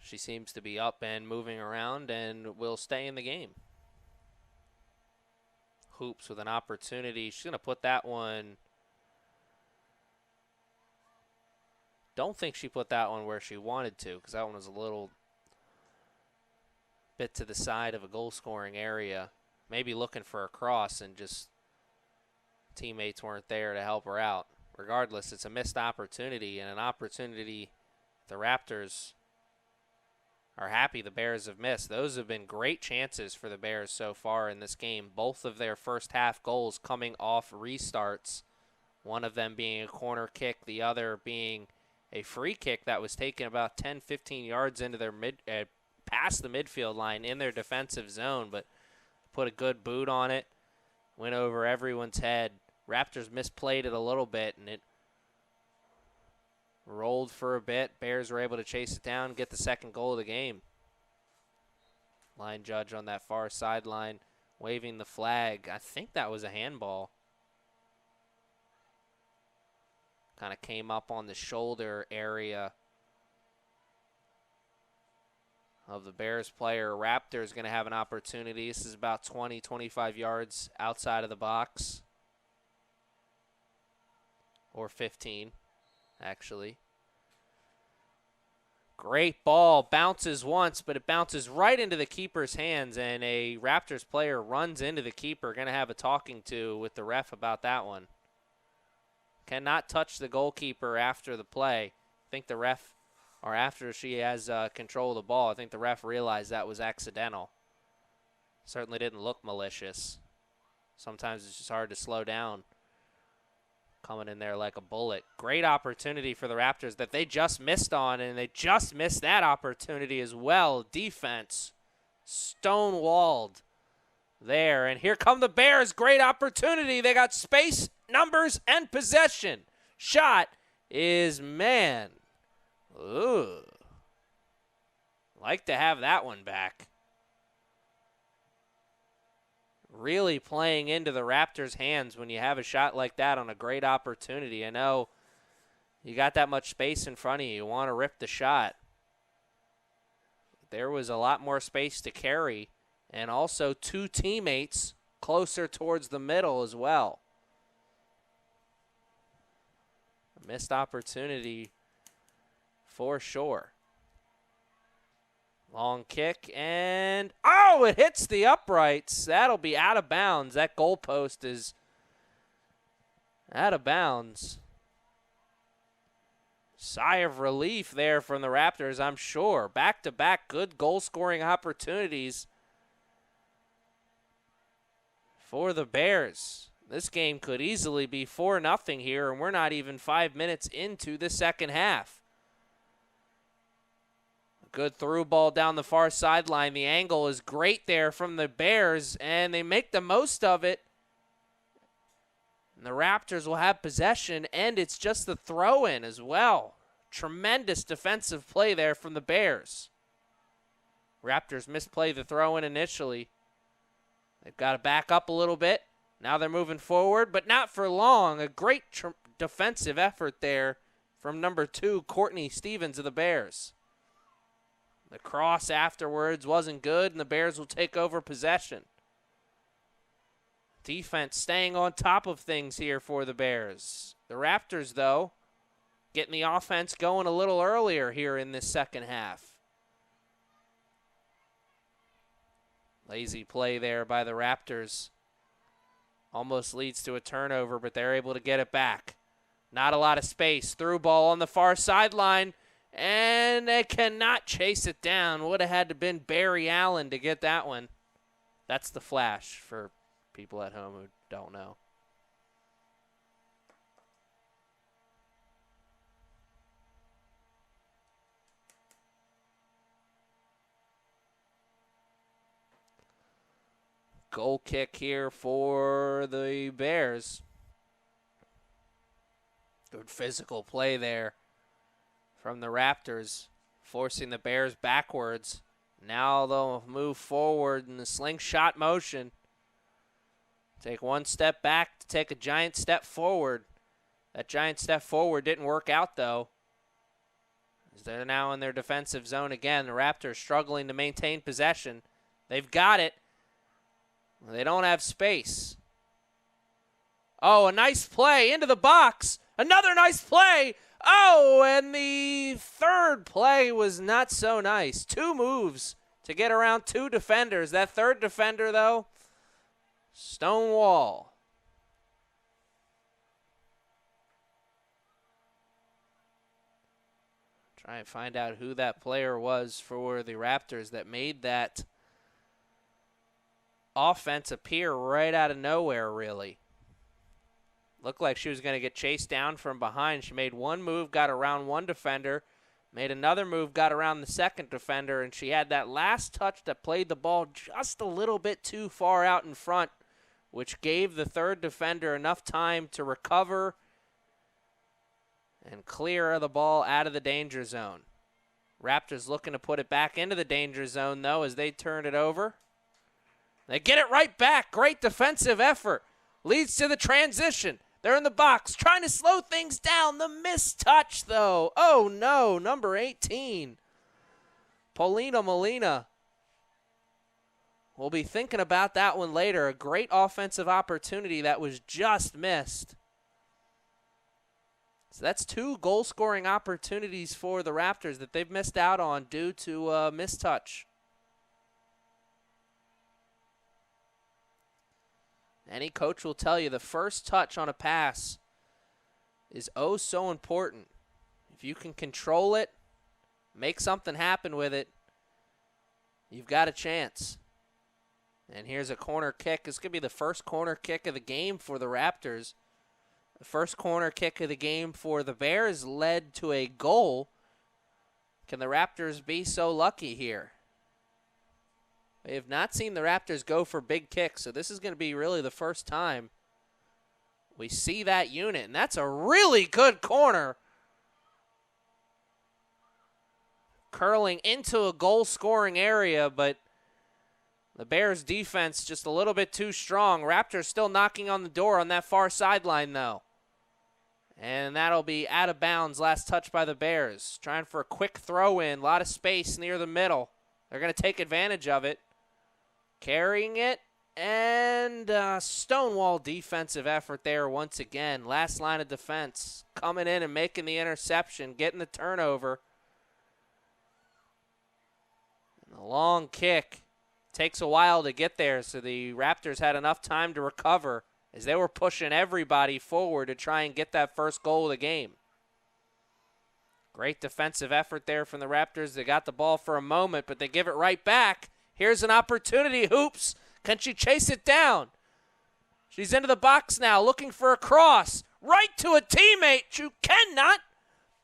She seems to be up and moving around and will stay in the game. Hoops with an opportunity. She's going to put that one. Don't think she put that one where she wanted to, because that one was a little bit to the side of a goal-scoring area. Maybe looking for a cross and just teammates weren't there to help her out. Regardless, it's a missed opportunity, and an opportunity the Raptors are happy the Bears have missed. Those have been great chances for the Bears so far in this game. Both of their first half goals coming off restarts, one of them being a corner kick, the other being a free kick that was taken about 10-15 yards into their past the midfield line in their defensive zone, but put a good boot on it, went over everyone's head. Raptors misplayed it a little bit, and it rolled for a bit. Bears were able to chase it down, get the second goal of the game. Line judge on that far sideline waving the flag. I think that was a handball. Kind of came up on the shoulder area of the Bears player. Raptors going to have an opportunity. This is about 20, 25 yards outside of the box. Or 15, actually. Great ball. Bounces once, but it bounces right into the keeper's hands, and a Raptors player runs into the keeper. Going to have a talking to with the ref about that one. Cannot touch the goalkeeper after the play. I think the ref, or after she has control of the ball, I think the ref realized that was accidental. Certainly didn't look malicious. Sometimes it's just hard to slow down. Coming in there like a bullet. Great opportunity for the Raptors that they just missed on, and they just missed that opportunity as well. Defense stonewalled there, and here come the Bears. Great opportunity. They got space, numbers, and possession. Shot is, man. Ooh. Like to have that one back. Really playing into the Raptors' hands when you have a shot like that on a great opportunity. I know you got that much space in front of you. You want to rip the shot. There was a lot more space to carry, and also 2 teammates closer towards the middle as well. A missed opportunity for sure. Long kick, and oh, it hits the uprights. That'll be out of bounds. That goalpost is out of bounds. Sigh of relief there from the Raptors, I'm sure. Back-to-back good goal-scoring opportunities for the Bears. This game could easily be 4-0 here, and we're not even 5 minutes into the second half. Good through ball down the far sideline. The angle is great there from the Bears, and they make the most of it. And the Raptors will have possession, and it's just the throw-in as well. Tremendous defensive play there from the Bears. Raptors misplay the throw-in initially. They've got to back up a little bit. Now they're moving forward, but not for long. A great defensive effort there from number 2, Courtney Stevens of the Bears. The cross afterwards wasn't good, and the Bears will take over possession. Defense staying on top of things here for the Bears. The Raptors, though, getting the offense going a little earlier here in this second half. Lazy play there by the Raptors. Almost leads to a turnover, but they're able to get it back. Not a lot of space. Through ball on the far sideline. And they cannot chase it down. Would have had to been Barry Allen to get that one. That's the flash for people at home who don't know. Goal kick here for the Bears. Good physical play there from the Raptors, forcing the Bears backwards. Now they'll move forward in the slingshot motion. Take one step back to take a giant step forward. That giant step forward didn't work out, though. As they're now in their defensive zone again. The Raptors struggling to maintain possession. They've got it. They don't have space. Oh, a nice play into the box. Another nice play. Oh, and the third play was not so nice. 2 moves to get around 2 defenders. That third defender, though, Stonewall. Try and find out who that player was for the Raptors that made that offense appear right out of nowhere, really. Looked like she was going to get chased down from behind. She made one move, got around one defender, made another move, got around the second defender, and she had that last touch that played the ball just a little bit too far out in front, which gave the third defender enough time to recover and clear the ball out of the danger zone. Raptors looking to put it back into the danger zone, though, as they turn it over. They get it right back. Great defensive effort. Leads to the transition. They're in the box, trying to slow things down. The missed touch, though. Oh, no, number 18. Paulina Molina. We'll be thinking about that one later. A great offensive opportunity that was just missed. So that's 2 goal-scoring opportunities for the Raptors that they've missed out on due to a missed touch. Any coach will tell you the first touch on a pass is oh so important. If you can control it, make something happen with it, you've got a chance. And here's a corner kick. This could be the first corner kick of the game for the Raptors. The first corner kick of the game for the Bears led to a goal. Can the Raptors be so lucky here? We have not seen the Raptors go for big kicks, so this is going to be really the first time we see that unit. And that's a really good corner. Curling into a goal-scoring area, but the Bears' defense just a little bit too strong. Raptors still knocking on the door on that far sideline, though. And that'll be out of bounds. Last touch by the Bears. Trying for a quick throw-in. A lot of space near the middle. They're going to take advantage of it. Carrying it, and Stonewall defensive effort there once again. Last line of defense coming in and making the interception, getting the turnover. Long kick. Takes a while to get there, so the Raptors had enough time to recover as they were pushing everybody forward to try and get that first goal of the game. Great defensive effort there from the Raptors. They got the ball for a moment, but they give it right back. Here's an opportunity. Hoops. Can she chase it down? She's into the box now, looking for a cross. Right to a teammate. You cannot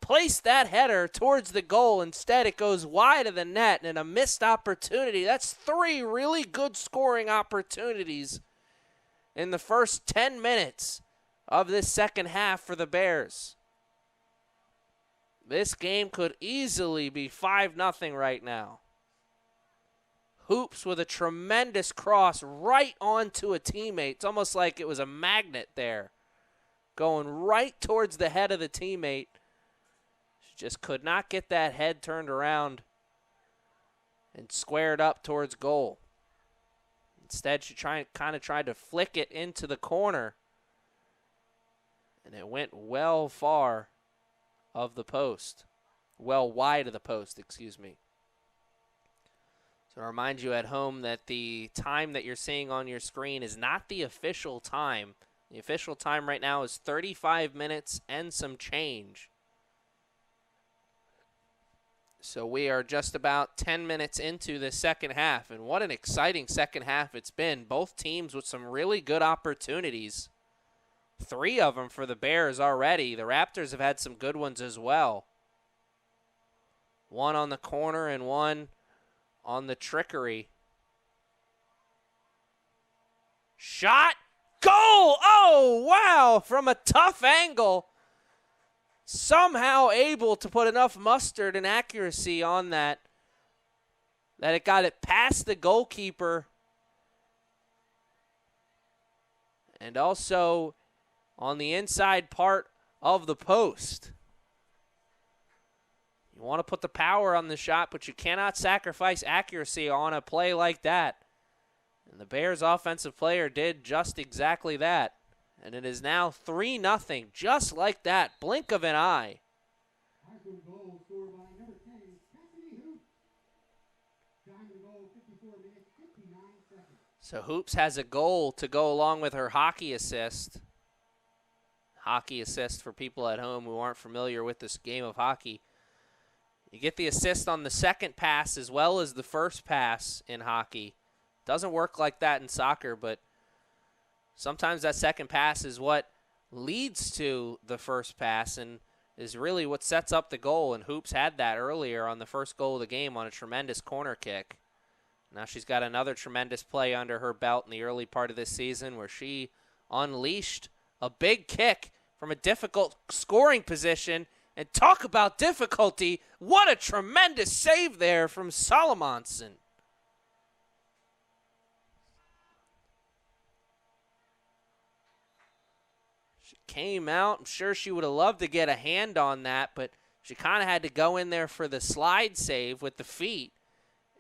place that header towards the goal. Instead, it goes wide of the net and a missed opportunity. That's 3 really good scoring opportunities in the first 10 minutes of this second half for the Bears. This game could easily be 5-0 right now. Hoops with a tremendous cross right onto a teammate. It's almost like it was a magnet there, going right towards the head of the teammate. She just could not get that head turned around and squared up towards goal. Instead, she kind of tried to flick it into the corner, and it went well far of the post. Well wide of the post, excuse me. So I remind you at home that the time that you're seeing on your screen is not the official time. The official time right now is 35 minutes and some change. So we are just about 10 minutes into the second half, and what an exciting second half it's been. Both teams with some really good opportunities. 3 of them for the Bears already. The Raptors have had some good ones as well. 1 on the corner and 1 on the trickery. Shot. Goal! Oh, wow! From a tough angle. Somehow able to put enough mustard and accuracy on that it got it past the goalkeeper. And also on the inside part of the post. You want to put the power on the shot, but you cannot sacrifice accuracy on a play like that. And the Bears' offensive player did just exactly that. And it is now 3-0, just like that, blink of an eye.
Harcum goal scored by number 10, Cassidy Hoops. Time to goal, 54 minutes, 59 seconds.
So Hoops has a goal to go along with her hockey assist. Hockey assist for people at home who aren't familiar with this game of hockey. You get the assist on the second pass as well as the first pass in hockey. Doesn't work like that in soccer, but sometimes that second pass is what leads to the first pass and is really what sets up the goal. And Hoops had that earlier on the first goal of the game on a tremendous corner kick. Now she's got another tremendous play under her belt in the early part of this season where she unleashed a big kick from a difficult scoring position. And talk about difficulty. What a tremendous save there from Solomonson. She came out. I'm sure she would have loved to get a hand on that, but she kind of had to go in there for the slide save with the feet.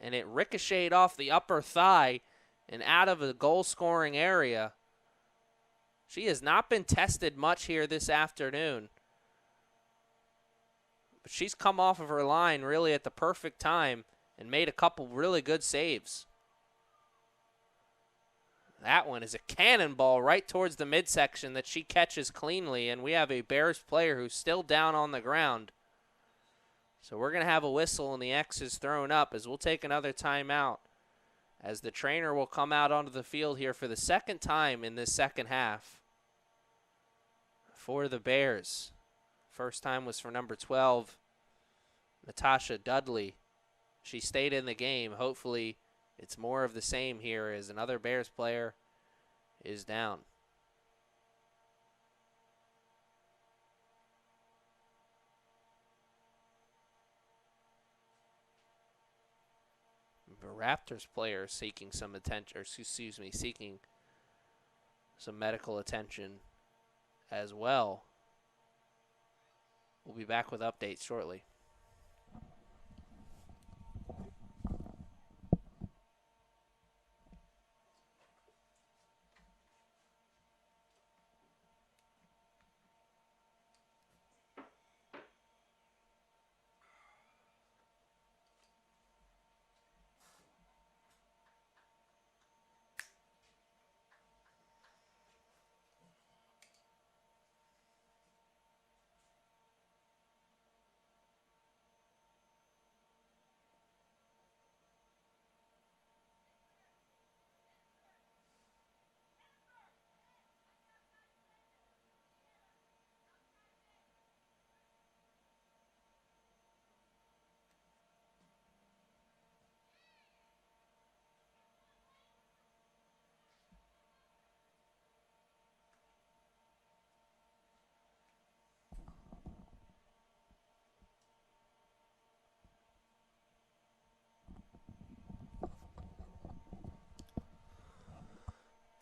And it ricocheted off the upper thigh and out of the goal-scoring area. She has not been tested much here this afternoon. But she's come off of her line really at the perfect time and made a couple really good saves. That one is a cannonball right towards the midsection that she catches cleanly, and we have a Bears player who's still down on the ground. So we're going to have a whistle, and the X is thrown up as we'll take another timeout as the trainer will come out onto the field here for the second time in this second half for the Bears. First time was for number 12, Natasha Dudley. She stayed in the game. Hopefully it's more of the same here as another Bears player is down. The Raptors player seeking some attention, or excuse me, seeking some medical attention as well. We'll be back with updates shortly.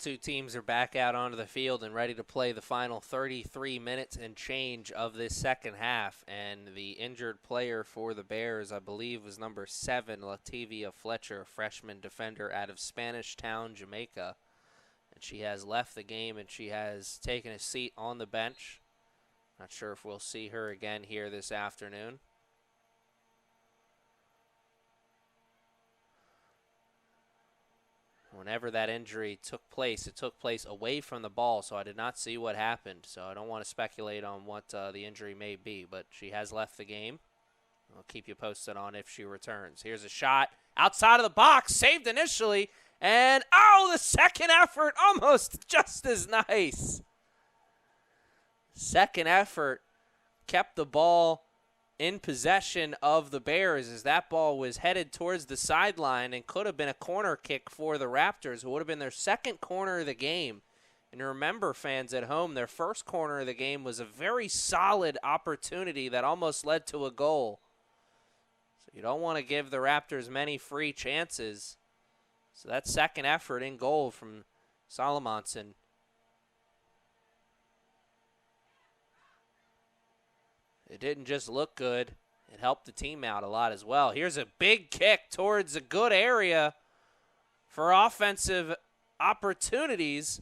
two teams are back out onto the field and ready to play the final 33 minutes and change of this second half. And the injured player for the Bears, I believe, was number 7, Latavia Fletcher, freshman defender out of Spanish Town, Jamaica. And she has left the game, and she has taken a seat on the bench. Not sure if we'll see her again here this afternoon. Whenever that injury took place, it took place away from the ball, so I did not see what happened. So I don't want to speculate on what the injury may be, but she has left the game. I'll keep you posted on if she returns. Here's a shot outside of the box, saved initially, and oh, the second effort, almost just as nice. Second effort kept the ball in possession of the Bears as that ball was headed towards the sideline and could have been a corner kick for the Raptors. It would have been their second corner of the game. And remember, fans at home, their first corner of the game was a very solid opportunity that almost led to a goal. So you don't want to give the Raptors many free chances. So that second effort in goal from Solomonson. It didn't just look good. It helped the team out a lot as well. Here's a big kick towards a good area for offensive opportunities.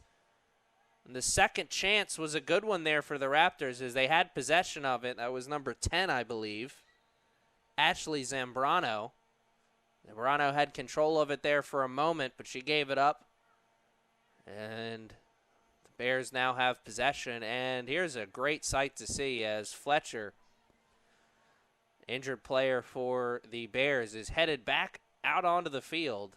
And the second chance was a good one there for the Raptors as they had possession of it. That was number 10, I believe, Ashley Zambrano. Zambrano had control of it there for a moment, but she gave it up. And the Bears now have possession, and here's a great sight to see as Fletcher, injured player for the Bears, is headed back out onto the field.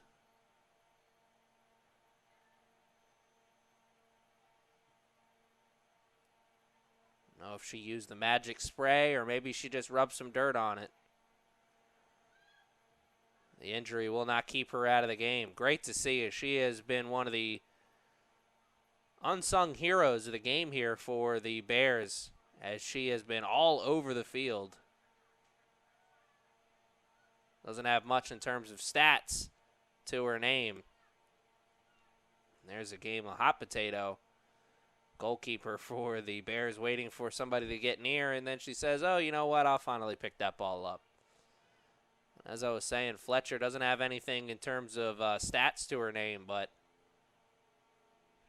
I don't know if she used the magic spray or maybe she just rubbed some dirt on it. The injury will not keep her out of the game. Great to see as she has been one of the unsung heroes of the game here for the Bears, as she has been all over the field. Doesn't have much in terms of stats to her name. There's a game of hot potato. Goalkeeper for the Bears waiting for somebody to get near, and then she says, oh, you know what, I'll finally pick that ball up. As I was saying, Fletcher doesn't have anything in terms of stats to her name, but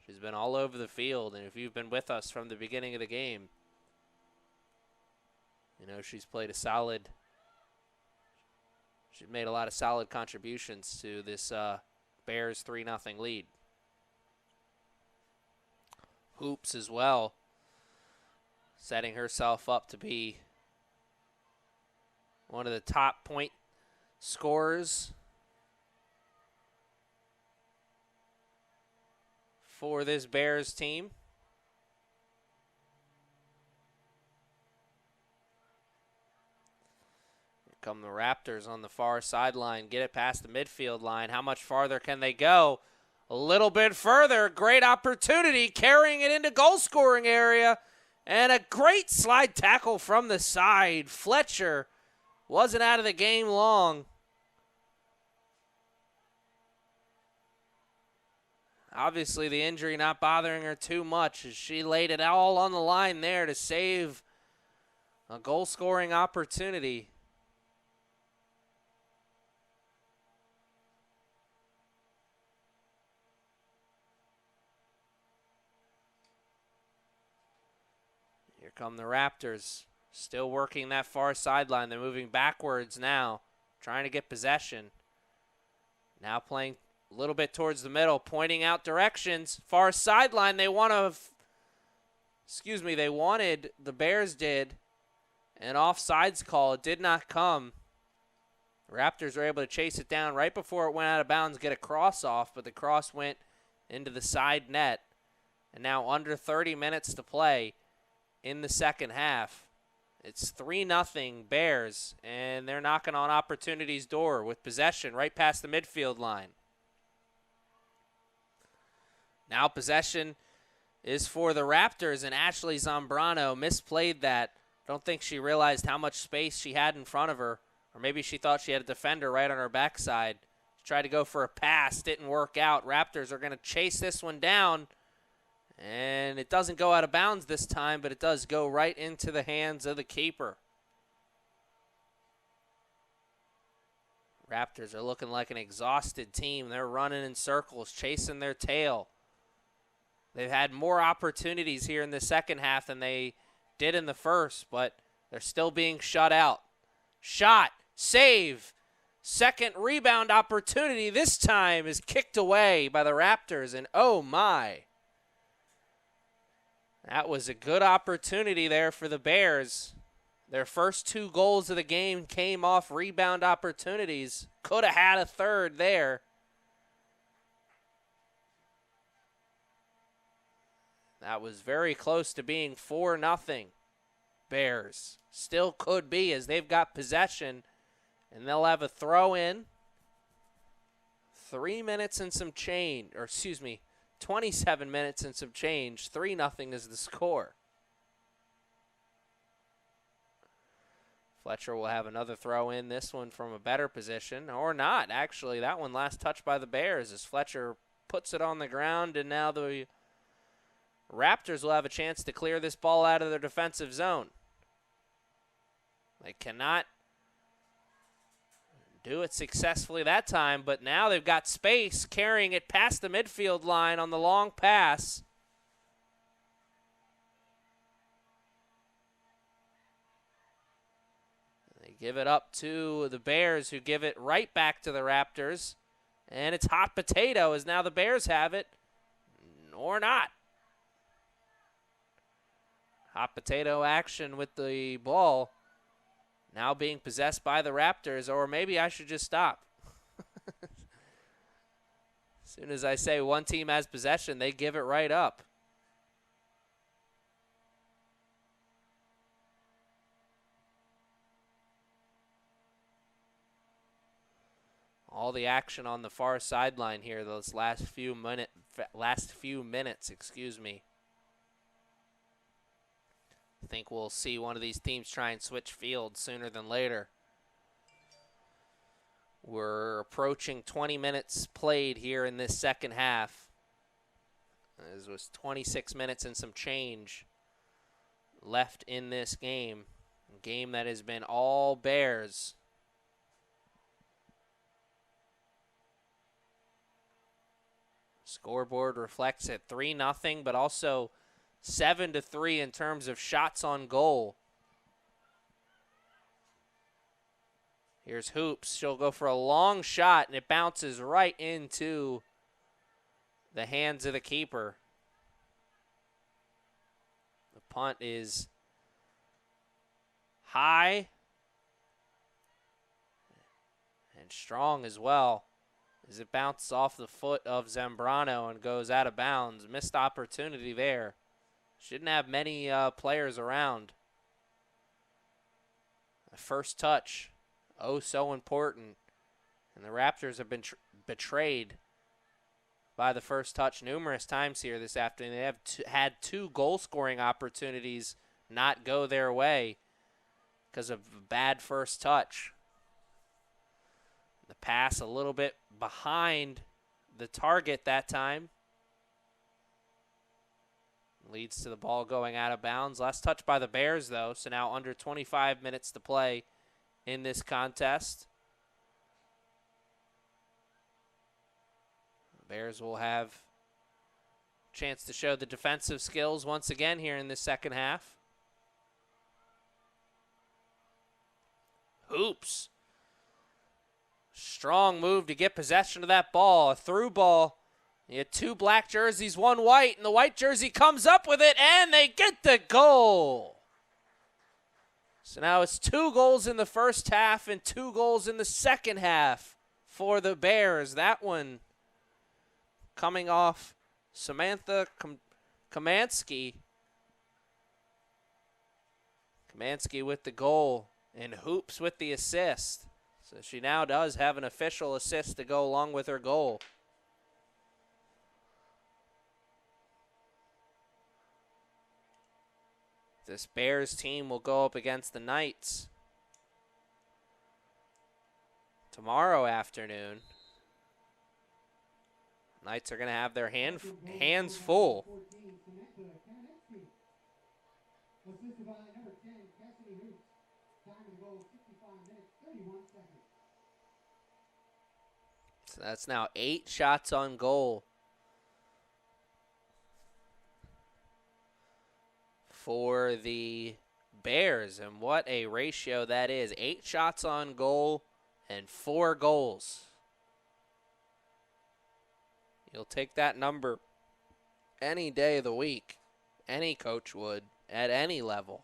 she's been all over the field, and if you've been with us from the beginning of the game, you know she's played a solid, she's made a lot of solid contributions to this Bears 3-0 lead. Hoops as well, setting herself up to be one of the top point scorers for this Bears team. Here come the Raptors on the far sideline. Get it past the midfield line. How much farther can they go? A little bit further. Great opportunity, carrying it into goal scoring area. And a great slide tackle from the side. Fletcher wasn't out of the game long. Obviously, the injury not bothering her too much as she laid it all on the line there to save a goal-scoring opportunity. Here come the Raptors, still working that far sideline. They're moving backwards now, trying to get possession. Now playing a little bit towards the middle, pointing out directions. Far sideline, they wanted, the Bears did, an offsides call. It did not come. The Raptors were able to chase it down right before it went out of bounds, get a cross off, but the cross went into the side net. And now under 30 minutes to play in the second half. It's 3-0 Bears, and they're knocking on opportunity's door with possession right past the midfield line. Now possession is for the Raptors, and Ashley Zambrano misplayed that. Don't think she realized how much space she had in front of her, or maybe she thought she had a defender right on her backside. tried to go for a pass, didn't work out. Raptors are going to chase this one down, and it doesn't go out of bounds this time, but it does go right into the hands of the keeper. Raptors are looking like an exhausted team. They're running in circles, chasing their tail. They've had more opportunities here in the second half than they did in the first, but they're still being shut out. Shot, save, second rebound opportunity this time is kicked away by the Raptors, and oh my. That was a good opportunity there for the Bears. Their first 2 goals of the game came off rebound opportunities. Could have had a third there. That was very close to being 4-0. Bears still could be, as they've got possession, and they'll have a throw in. 3 minutes and some change, or excuse me, 27 minutes and some change. 3-0 is the score. Fletcher will have another throw in, this one from a better position, or not, actually. That one last touched by the Bears as Fletcher puts it on the ground, and now the Raptors will have a chance to clear this ball out of their defensive zone. They cannot do it successfully that time, but now they've got space, carrying it past the midfield line on the long pass. They give it up to the Bears, who give it right back to the Raptors. And it's hot potato, as now the Bears have it, or not. Hot potato action with the ball. Now being possessed by the Raptors, or maybe I should just stop. As soon as I say one team has possession, they give it right up. All the action on the far sideline here those last few minutes, excuse me. I think we'll see one of these teams try and switch fields sooner than later. We're approaching 20 minutes played here in this second half. This was 26 minutes and some change left in this game. A game that has been all Bears. Scoreboard reflects it 3-0, but also 7-3 in terms of shots on goal. Here's Hoops. She'll go for a long shot, and it bounces right into the hands of the keeper. The punt is high and strong as well, as it bounces off the foot of Zambrano and goes out of bounds. Missed opportunity there. Shouldn't have many players around. The first touch, oh so important. And the Raptors have been betrayed by the first touch numerous times here this afternoon. They have had 2 goal-scoring opportunities not go their way because of a bad first touch. The pass a little bit behind the target that time. Leads to the ball going out of bounds. Last touch by the Bears, though, so now under 25 minutes to play in this contest. The Bears will have a chance to show the defensive skills once again here in this second half. Hoops. Strong move to get possession of that ball. A through ball. You had 2 black jerseys, 1 white, and the white jersey comes up with it, and they get the goal. So now it's 2 goals in the first half and 2 goals in the second half for the Bears. That one coming off Samantha Kamansky. Kamansky with the goal, and Hoops with the assist. So she now does have an official assist to go along with her goal. This Bears team will go up against the Knights tomorrow afternoon. Knights are going to have their hands full.
Assisted by number 10, Cassidy Hoops. Time of the goal, 65 minutes, 31 seconds.
So that's now 8 shots on goal for the Bears. And what a ratio that is. 8 shots on goal and 4 goals. You'll take that number any day of the week. Any coach would at any level.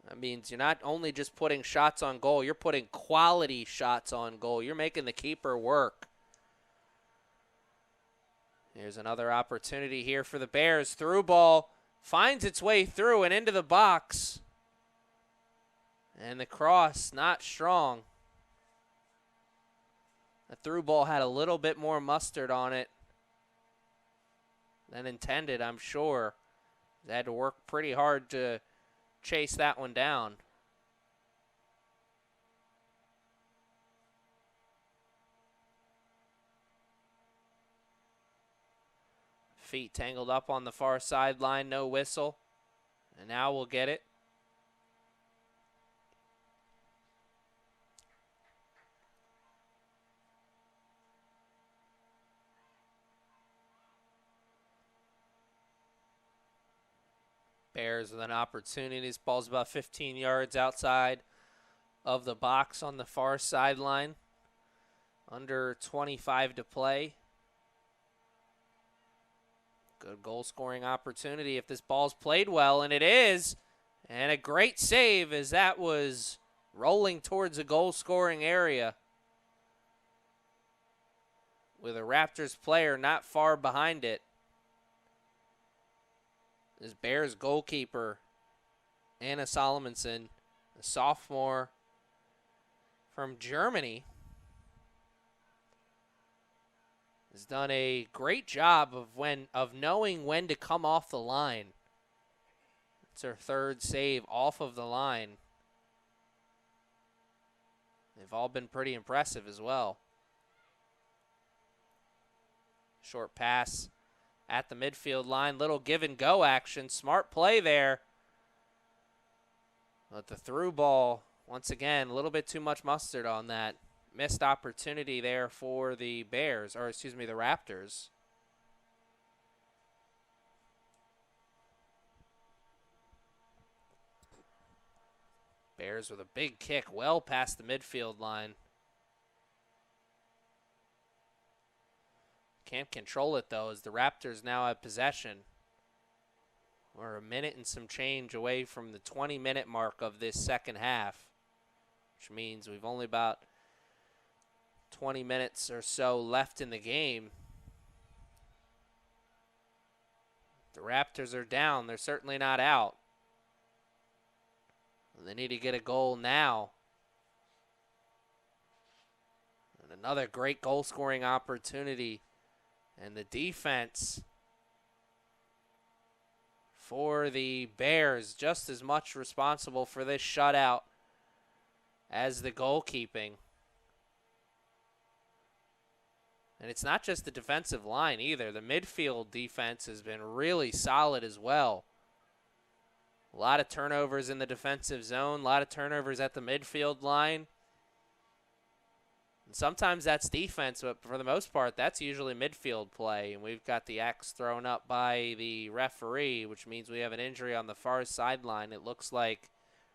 That means you're not only just putting shots on goal, you're putting quality shots on goal. You're making the keeper work. Here's another opportunity here for the Bears. Through ball finds its way through and into the box. And the cross not strong. The through ball had a little bit more mustard on it than intended, I'm sure. They had to work pretty hard to chase that one down. Feet tangled up on the far sideline, no whistle. And now we'll get it. Bears with an opportunity. This ball's about 15 yards outside of the box on the far sideline. Under 25 to play. Good goal scoring opportunity if this ball's played well, and it is. And a great save as that was rolling towards a goal scoring area. With a Raptors player not far behind it. This Bears goalkeeper, Anna Solomonson, a sophomore from Germany, has done a great job of knowing when to come off the line. It's her 3rd save off of the line. They've all been pretty impressive as well. Short pass at the midfield line. Little give and go action. Smart play there. But the through ball, once again, a little bit too much mustard on that. Missed opportunity there for the Bears, or excuse me, the Raptors. Bears with a big kick well past the midfield line. Can't control it, though, as the Raptors now have possession. We're a minute and some change away from the 20-minute mark of this second half, which means we've only about 20 minutes or so left in the game. The Raptors are down. They're certainly not out. They need to get a goal now. And another great goal-scoring opportunity. And the defense for the Bears just as much responsible for this shutout as the goalkeeping. And it's not just the defensive line either. The midfield defense has been really solid as well. A lot of turnovers in the defensive zone, a lot of turnovers at the midfield line. And sometimes that's defense, but for the most part, that's usually midfield play. And we've got the axe thrown up by the referee, which means we have an injury on the far sideline. It looks like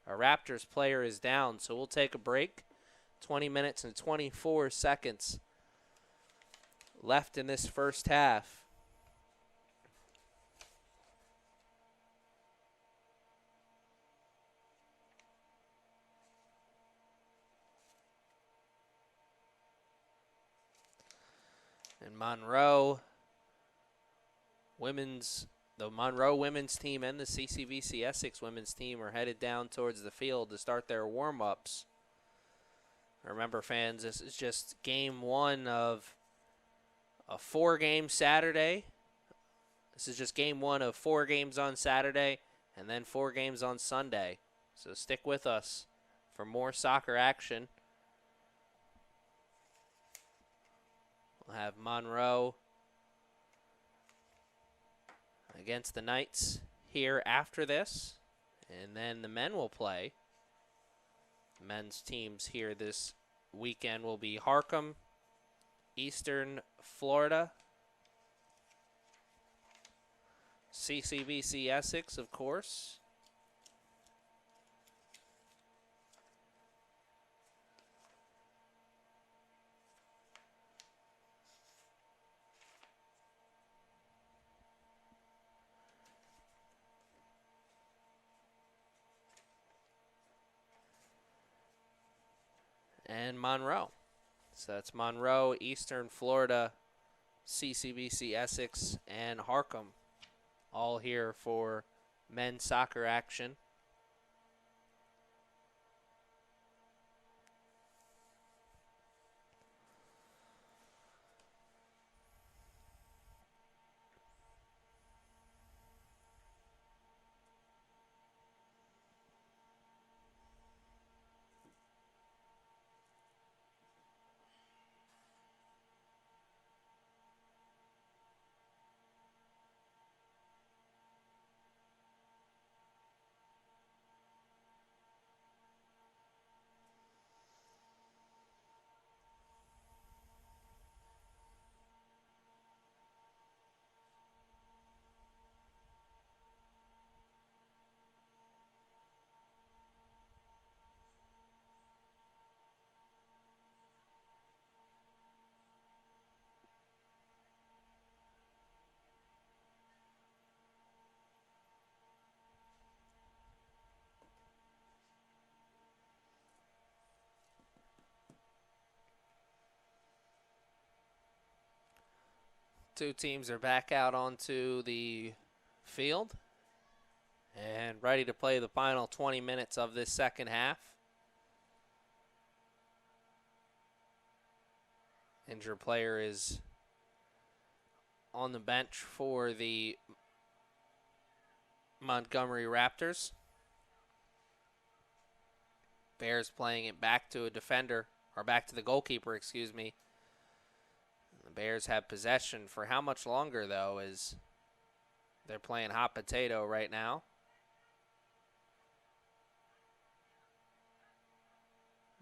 a Raptors player is down, so we'll take a break. 20 minutes and 24 seconds left in this first half. And the Monroe women's team and the CCVC Essex women's team are headed down towards the field to start their warm-ups. Remember, fans, this is just game one of a 4-game Saturday. This is just game one of 4 games on Saturday and then 4 games on Sunday. So stick with us for more soccer action. We'll have Monroe against the Knights here after this, and then the men will play. The men's teams here this weekend will be Harcum, Eastern Florida, CCBC Essex, of course, and Monroe. So that's Monroe, Eastern Florida, CCBC Essex, and Harcum, all here for men's soccer action. Two teams are back out onto the field and ready to play the final 20 minutes of this second half. Injured player is on the bench for the Montgomery Raptors. Bears playing it back to a defender, or back to the goalkeeper, excuse me. The Bears have possession for how much longer, though, as they're playing hot potato right now.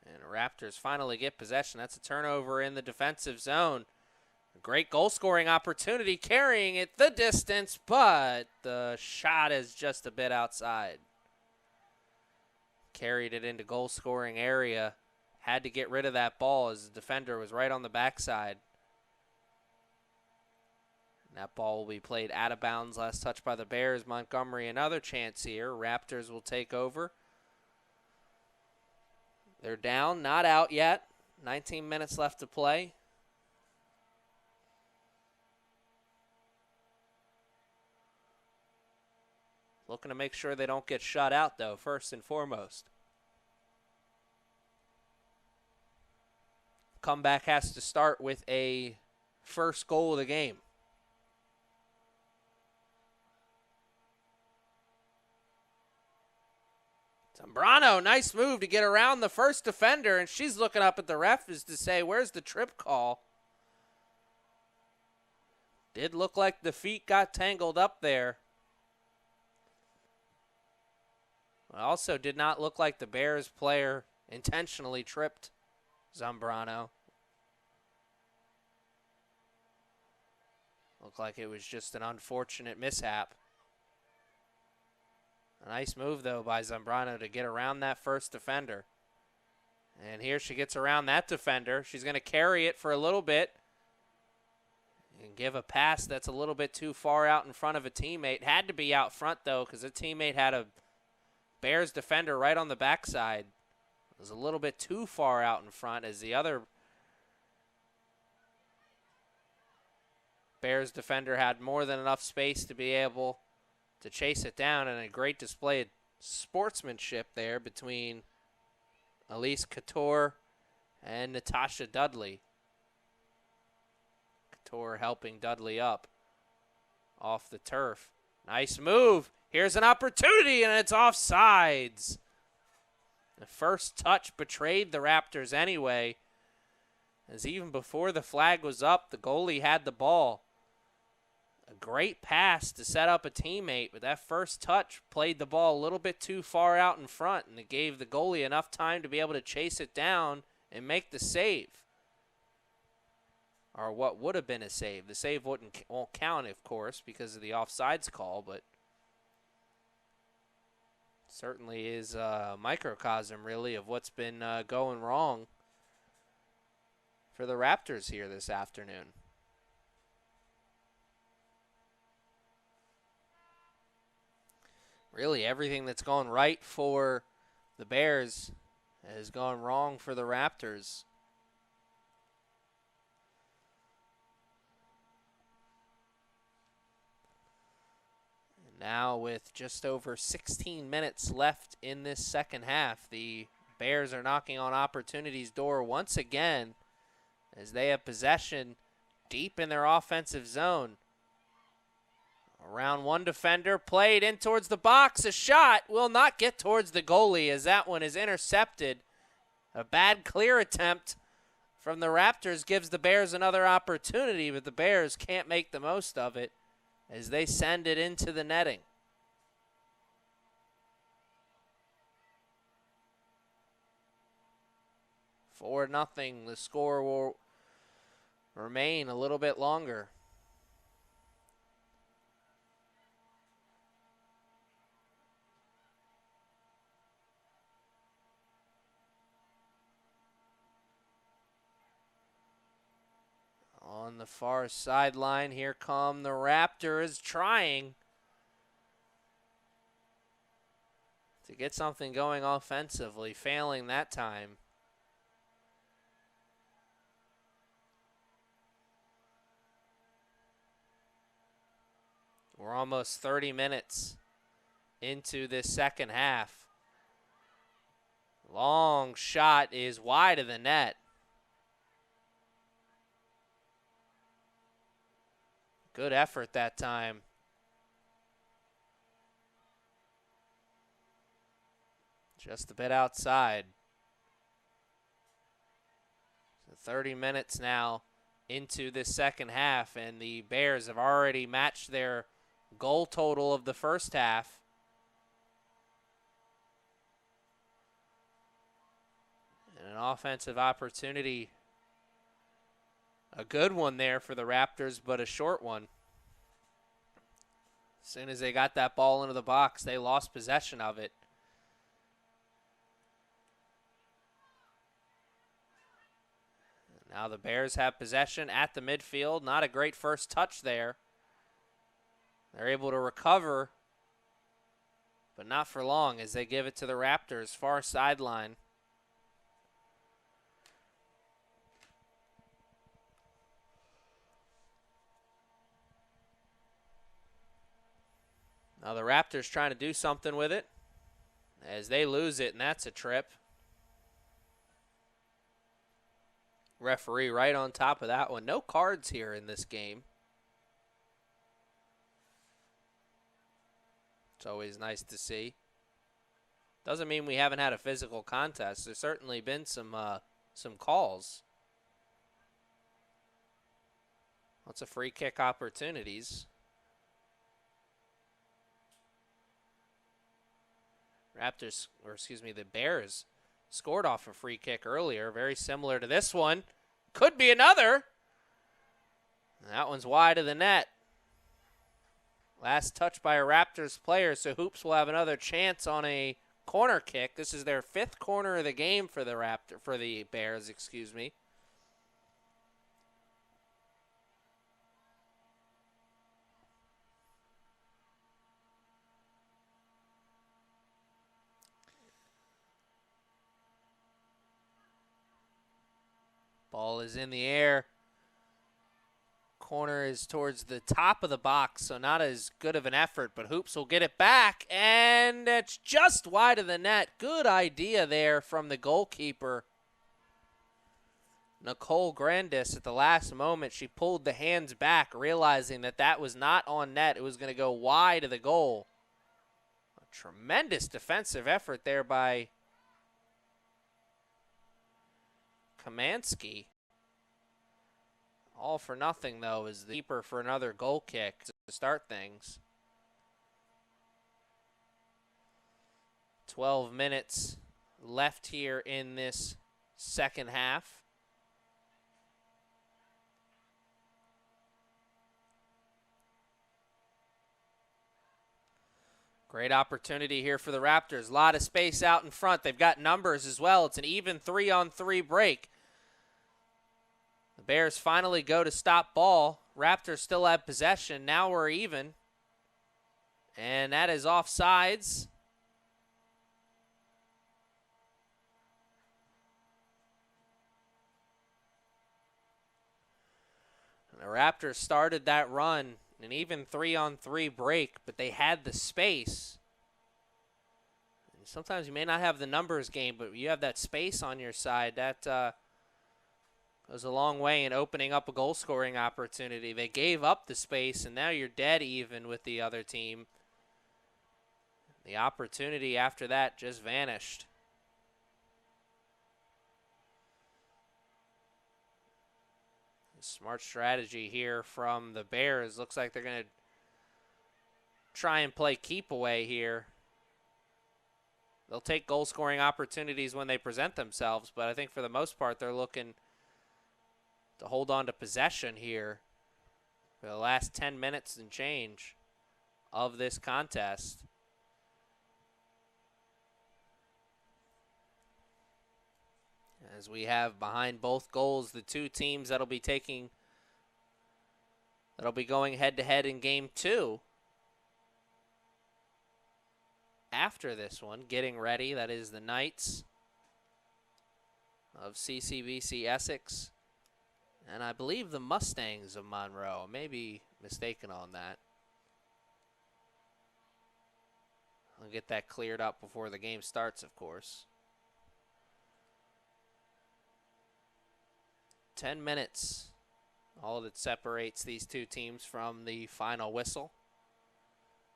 And the Raptors finally get possession. That's a turnover in the defensive zone. A great goal-scoring opportunity, carrying it the distance, but the shot is just a bit outside. Carried it into goal-scoring area. Had to get rid of that ball as the defender was right on the backside. That ball will be played out of bounds. Last touch by the Bears. Montgomery, another chance here. Raptors will take over. They're down, not out yet. 19 minutes left to play. Looking to make sure they don't get shut out, though, first and foremost. Comeback has to start with a first goal of the game. Zambrano, nice move to get around the first defender, and she's looking up at the ref as to say, where's the trip call? Did look like the feet got tangled up there. It also did not look like the Bears player intentionally tripped Zambrano. Looked like it was just an unfortunate mishap. A nice move, though, by Zambrano to get around that first defender. And here she gets around that defender. She's going to carry it for a little bit and give a pass that's a little bit too far out in front of a teammate. Had to be out front, though, because a teammate had a Bears defender right on the backside. It was a little bit too far out in front as the other Bears defender had more than enough space to be able to chase it down, and a great display of sportsmanship there between Elise Couture and Natasha Dudley. Couture helping Dudley up off the turf. Nice move. Here's an opportunity, and it's offsides. The first touch betrayed the Raptors anyway. as even before the flag was up, the goalie had the ball. A great pass to set up a teammate, but that first touch played the ball a little bit too far out in front, and it gave the goalie enough time to be able to chase it down and make the save. Or what would have been a save. The save won't count, of course, because of the offsides call, but certainly is a microcosm, really, of what's been going wrong for the Raptors here this afternoon. Really, everything that's gone right for the Bears has gone wrong for the Raptors. And now with just over 16 minutes left in this second half, the Bears are knocking on opportunity's door once again as they have possession deep in their offensive zone. Around one defender, played in towards the box. A shot will not get towards the goalie as that one is intercepted. A bad clear attempt from the Raptors gives the Bears another opportunity, but the Bears can't make the most of it as they send it into the netting. 4-0. The score will remain a little bit longer. On the far sideline, here come the Raptors trying to get something going offensively, failing that time. We're almost 30 minutes into this second half. Long shot is wide of the net. Good effort that time. Just a bit outside. So 30 minutes now into this second half, and the Bears have already matched their goal total of the first half. And an offensive opportunity. A good one there for the Raptors, but a short one. As soon as they got that ball into the box, they lost possession of it. Now the Bears have possession at the midfield. Not a great first touch there. They're able to recover, but not for long as they give it to the Raptors, far sideline. Now the Raptors trying to do something with it as they lose it, and that's a trip. Referee right on top of that one. No cards here in this game. It's always nice to see. Doesn't mean we haven't had a physical contest. There's certainly been some calls. Lots of free kick opportunities. The Bears scored off a free kick earlier, very similar to this one. Could be another. That one's wide of the net. Last touch by a Raptors player, so Hoops will have another chance on a corner kick. This is their 5th corner of the game for the Bears, excuse me. Ball is in the air. Corner is towards the top of the box, so not as good of an effort, but Hoops will get it back, and it's just wide of the net. Good idea there from the goalkeeper, Nicole Grandis. At the last moment, she pulled the hands back, realizing that that was not on net. It was going to go wide of the goal. A tremendous defensive effort there by Kamansky. All for nothing, though, is the keeper for another goal kick to start things. 12 minutes left here in this second half. Great opportunity here for the Raptors. A lot of space out in front. They've got numbers as well. It's an even 3-on-3 break. The Bears finally go to stop ball. Raptors still have possession. Now we're even. And that is offsides. And the Raptors started that run. An even 3-on-3 break, but they had the space. And sometimes you may not have the numbers game, but you have that space on your side. That goes a long way in opening up a goal-scoring opportunity. They gave up the space, and now you're dead even with the other team. The opportunity after that just vanished. Smart strategy here from the Bears. Looks like they're going to try and play keep away here. They'll take goal-scoring opportunities when they present themselves, but I think for the most part they're looking to hold on to possession here for the last 10 minutes and change of this contest. As we have behind both goals the two teams that'll be going head-to-head in Game 2. After this one, getting ready, that is the Knights of CCBC Essex. And I believe the Mustangs of Monroe. I may be mistaken on that. I'll get that cleared up before the game starts, of course. 10 minutes, all that separates these two teams from the final whistle.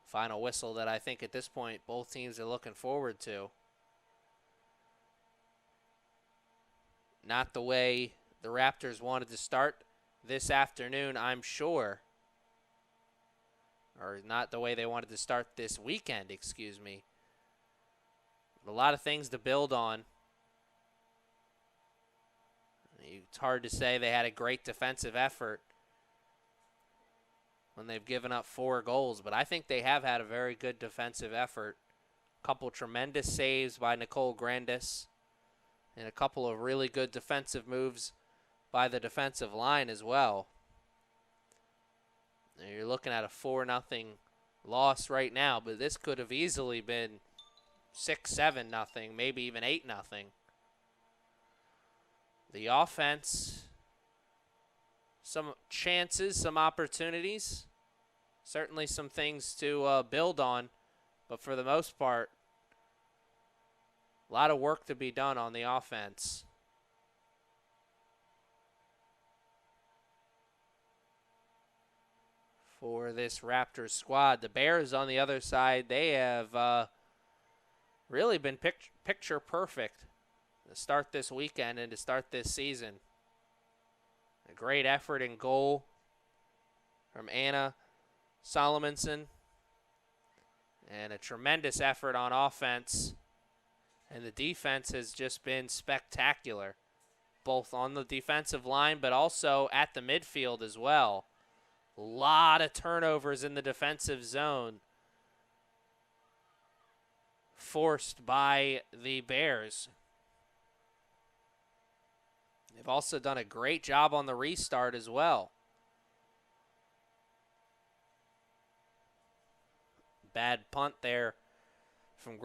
Final whistle that I think at this point both teams are looking forward to. Not the way the Raptors wanted to start this afternoon, I'm sure. Or not the way they wanted to start this weekend, excuse me. A lot of things to build on. It's hard to say they had a great defensive effort when they've given up 4 goals, but I think they have had a very good defensive effort. A couple tremendous saves by Nicole Grandis and a couple of really good defensive moves by the defensive line as well. Now you're looking at a 4-0 loss right now, but this could have easily been 6-7-0, maybe even 8-0. The offense, some chances, some opportunities, certainly some things to build on, but for the most part, a lot of work to be done on the offense. For this Raptors squad. The Bears on the other side, they have really been picture perfect to start this weekend and to start this season. A great effort in goal from Anna Solomonson. And a tremendous effort on offense. And the defense has just been spectacular. Both on the defensive line, but also at the midfield as well. A lot of turnovers in the defensive zone forced by the Bears. They've also done a great job on the restart as well. Bad punt there from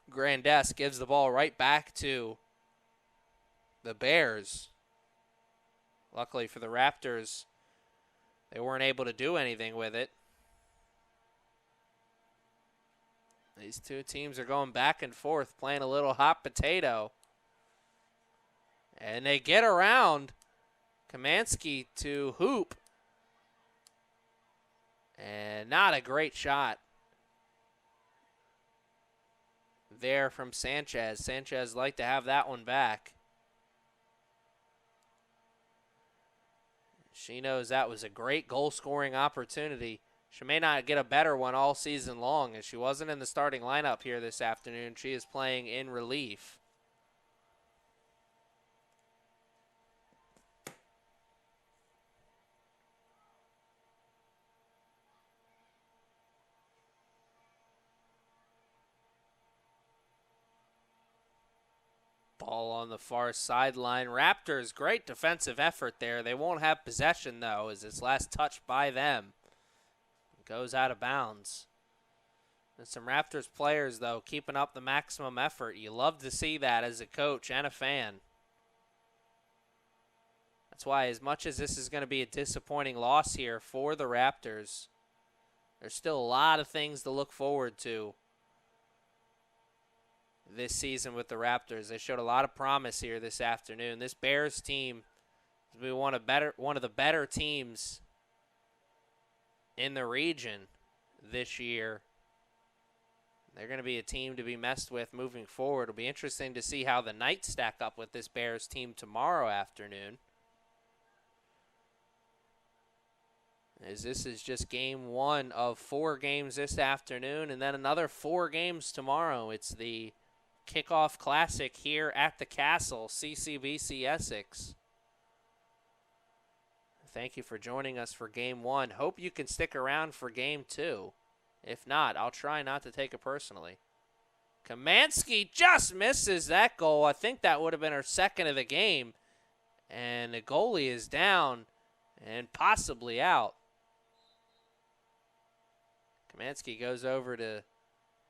Grandis gives the ball right back to the Bears. Luckily for the Raptors, they weren't able to do anything with it. These two teams are going back and forth, playing a little hot potato. And they get around Kamansky to hoop. And not a great shot there from Sanchez. Sanchez like to have that one back. She knows that was a great goal-scoring opportunity. She may not get a better one all season long, as she wasn't in the starting lineup here this afternoon. She is playing in relief. Ball on the far sideline. Raptors, great defensive effort there. They won't have possession, though, as it's last touched by them. It goes out of bounds. And some Raptors players, though, keeping up the maximum effort. You love to see that as a coach and a fan. That's why, as much as this is going to be a disappointing loss here for the Raptors, there's still a lot of things to look forward to this season with the Raptors. They showed a lot of promise here this afternoon. This Bears team will be one of the better teams in the region this year. They're going to be a team to be messed with moving forward. It'll be interesting to see how the Knights stack up with this Bears team tomorrow afternoon, as this is just game one of 4 games this afternoon, and then another 4 games tomorrow. It's the Kickoff Classic here at the Castle, CCBC Essex. Thank you for joining us for game 1. Hope you can stick around for game 2. If not, I'll try not to take it personally. Kamansky just misses that goal. I think that would have been her second of the game. And the goalie is down and possibly out. Kamansky goes over to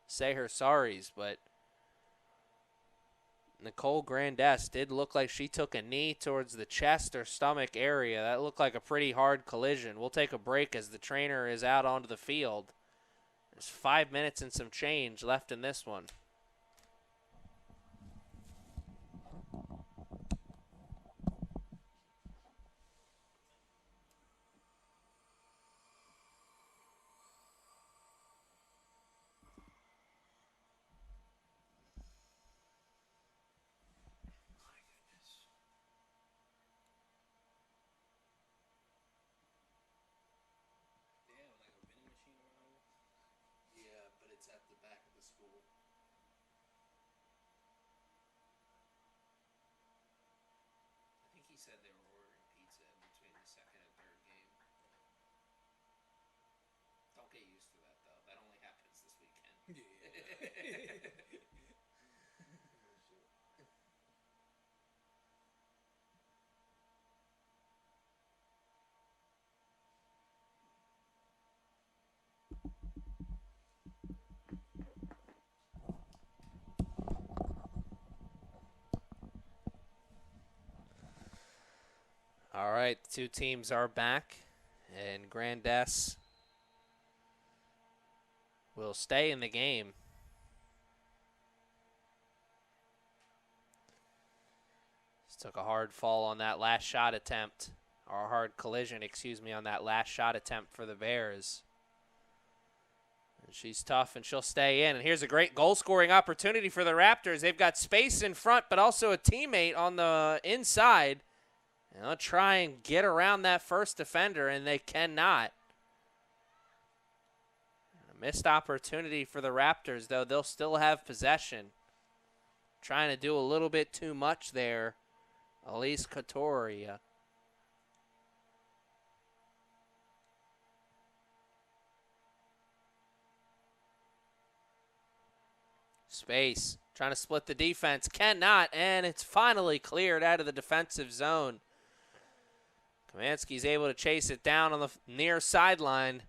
say her sorries, but Nicole Grandess did look like she took a knee towards the chest or stomach area. That looked like a pretty hard collision. We'll take a break as the trainer is out onto the field. There's 5 minutes and some change left in this one. Said they were ordering pizza in between the second and third game. Don't get used to that, though. That only happens this weekend. Yeah. All right, the two teams are back, and Grandess will stay in the game. Just took a hard fall on that last shot attempt, or a hard collision, excuse me, on that last shot attempt for the Bears. And she's tough, and she'll stay in. And here's a great goal-scoring opportunity for the Raptors. They've got space in front, but also a teammate on the inside. And they'll try and get around that first defender, and they cannot. A missed opportunity for the Raptors, though. They'll still have possession. Trying to do a little bit too much there. Elise Katoria. Space. Trying to split the defense. Cannot, and it's finally cleared out of the defensive zone. Kamansky's able to chase it down on the near sideline.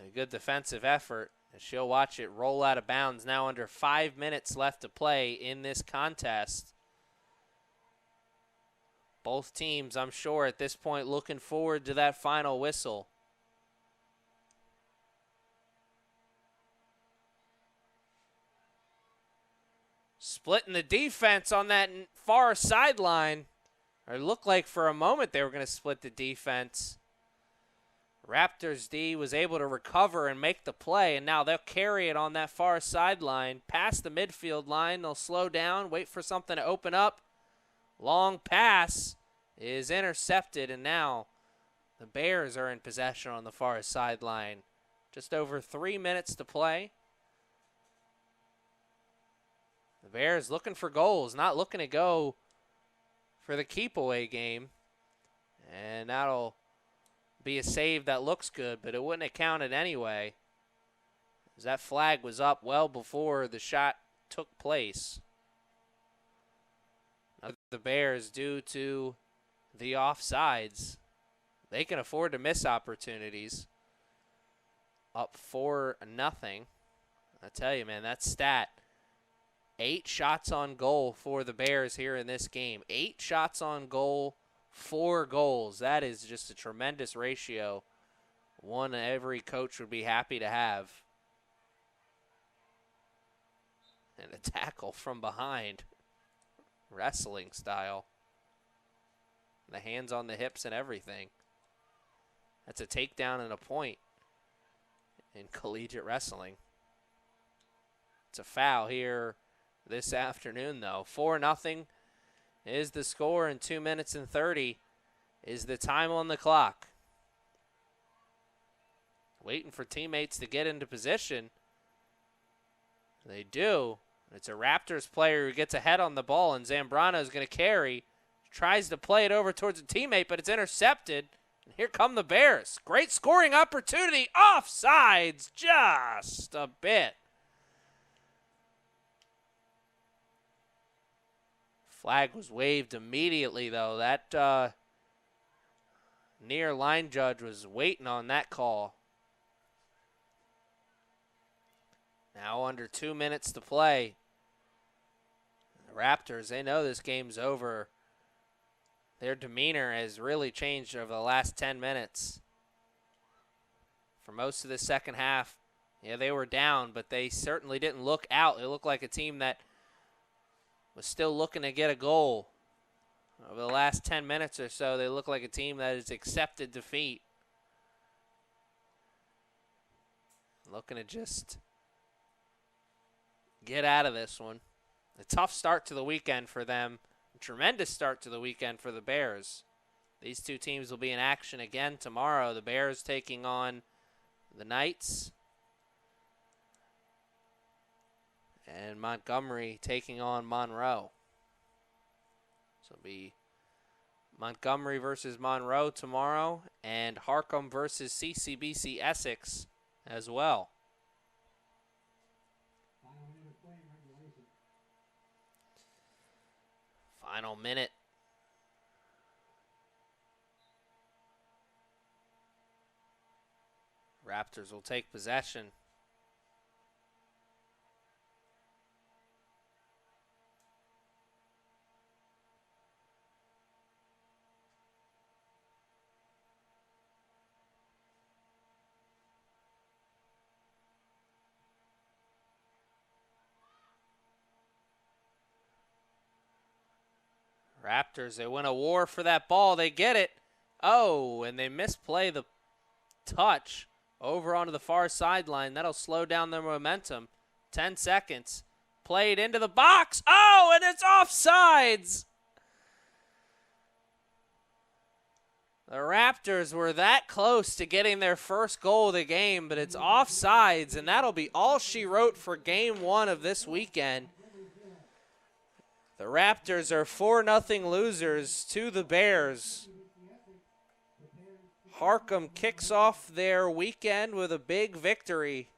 A good defensive effort. She'll watch it roll out of bounds now under 5 minutes left to play in this contest. Both teams, I'm sure, at this point looking forward to that final whistle. Splitting the defense on that far sideline. Or it looked like for a moment they were going to split the defense. Raptors D was able to recover and make the play, and now they'll carry it on that far sideline. Past the midfield line, they'll slow down, wait for something to open up. Long pass is intercepted, and now the Bears are in possession on the far sideline. Just over 3 minutes to play. The Bears looking for goals, not looking to go for the keep-away game. And that'll be a save that looks good, but it wouldn't have counted anyway, as that flag was up well before the shot took place. Now the Bears, due to the offsides, they can afford to miss opportunities. Up 4-0. I tell you, man, that stat. 8 shots on goal for the Bears here in this game. 8 shots on goal, 4 goals. That is just a tremendous ratio. One every coach would be happy to have. And a tackle from behind. Wrestling style. The hands on the hips and everything. That's a takedown and a point in collegiate wrestling. It's a foul here this afternoon, though. 4-0 is the score, and 2 minutes and 30 is the time on the clock. Waiting for teammates to get into position. They do. It's a Raptors player who gets ahead on the ball, and Zambrano is going to carry. Tries to play it over towards a teammate, but it's intercepted. And here come the Bears. Great scoring opportunity. Offsides just a bit. Flag was waved immediately, though. That near line judge was waiting on that call. Now under 2 minutes to play. The Raptors, they know this game's over. Their demeanor has really changed over the last 10 minutes. For most of the second half, yeah, they were down, but they certainly didn't look out. They looked like a team that was still looking to get a goal. Over the last 10 minutes or so, they look like a team that has accepted defeat. Looking to just get out of this one. A tough start to the weekend for them. A tremendous start to the weekend for the Bears. These two teams will be in action again tomorrow. The Bears taking on the Knights, and Montgomery taking on Monroe. So it'll be Montgomery versus Monroe tomorrow, and Harcum versus CCBC Essex as well. Final minute. Raptors will take possession. Raptors, they win a war for that ball. They get it. Oh, and they misplay the touch over onto the far sideline. That'll slow down their momentum. 10 seconds. Played into the box. Oh, and it's offsides. The Raptors were that close to getting their first goal of the game, but it's offsides, and that'll be all she wrote for game one of this weekend. The Raptors are 4-0 losers to the Bears. Harcum kicks off their weekend with a big victory.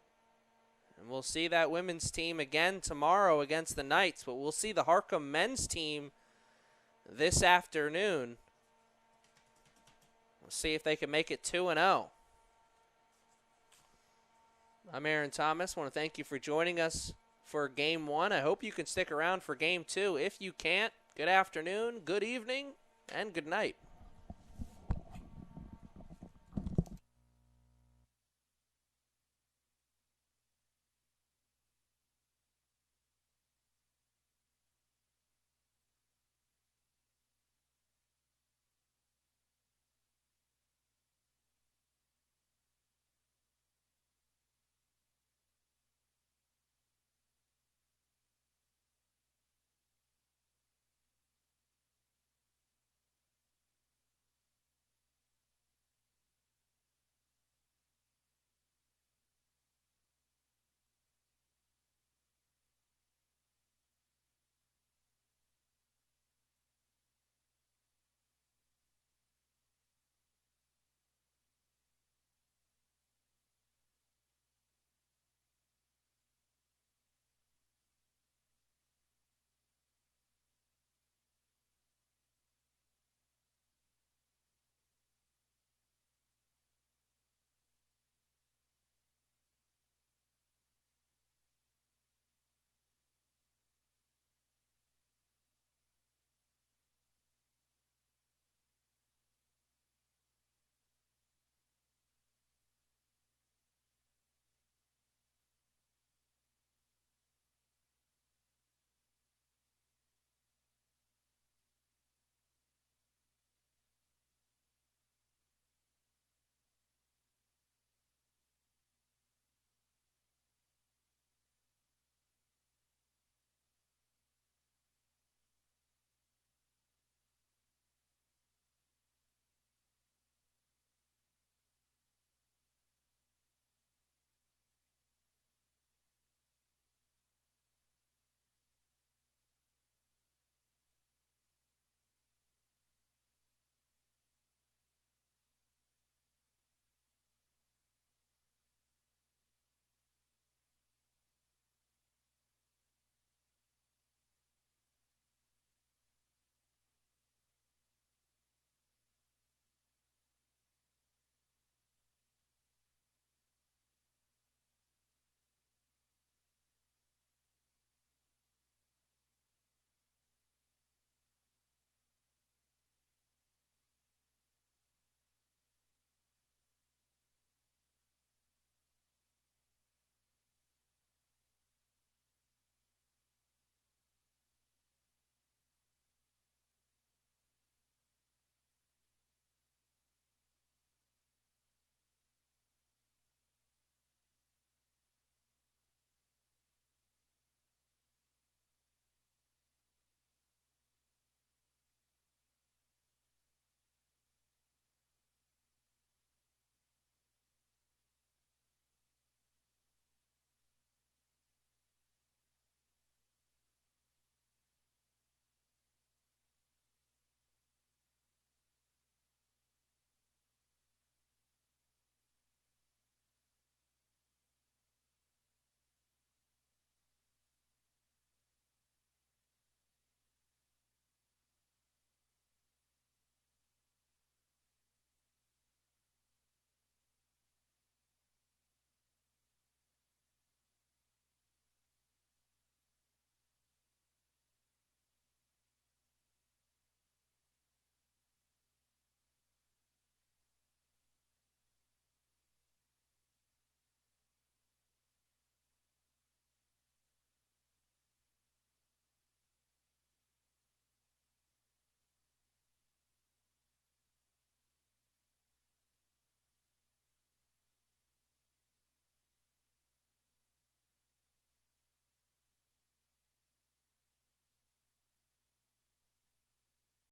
And we'll see that women's team again tomorrow against the Knights, but we'll see the Harcum men's team this afternoon. We'll see if they can make it 2-0. I'm Aaron Thomas. I want to thank you for joining us for game one. I hope you can stick around for game two. If you can't, good afternoon, good evening, and good night.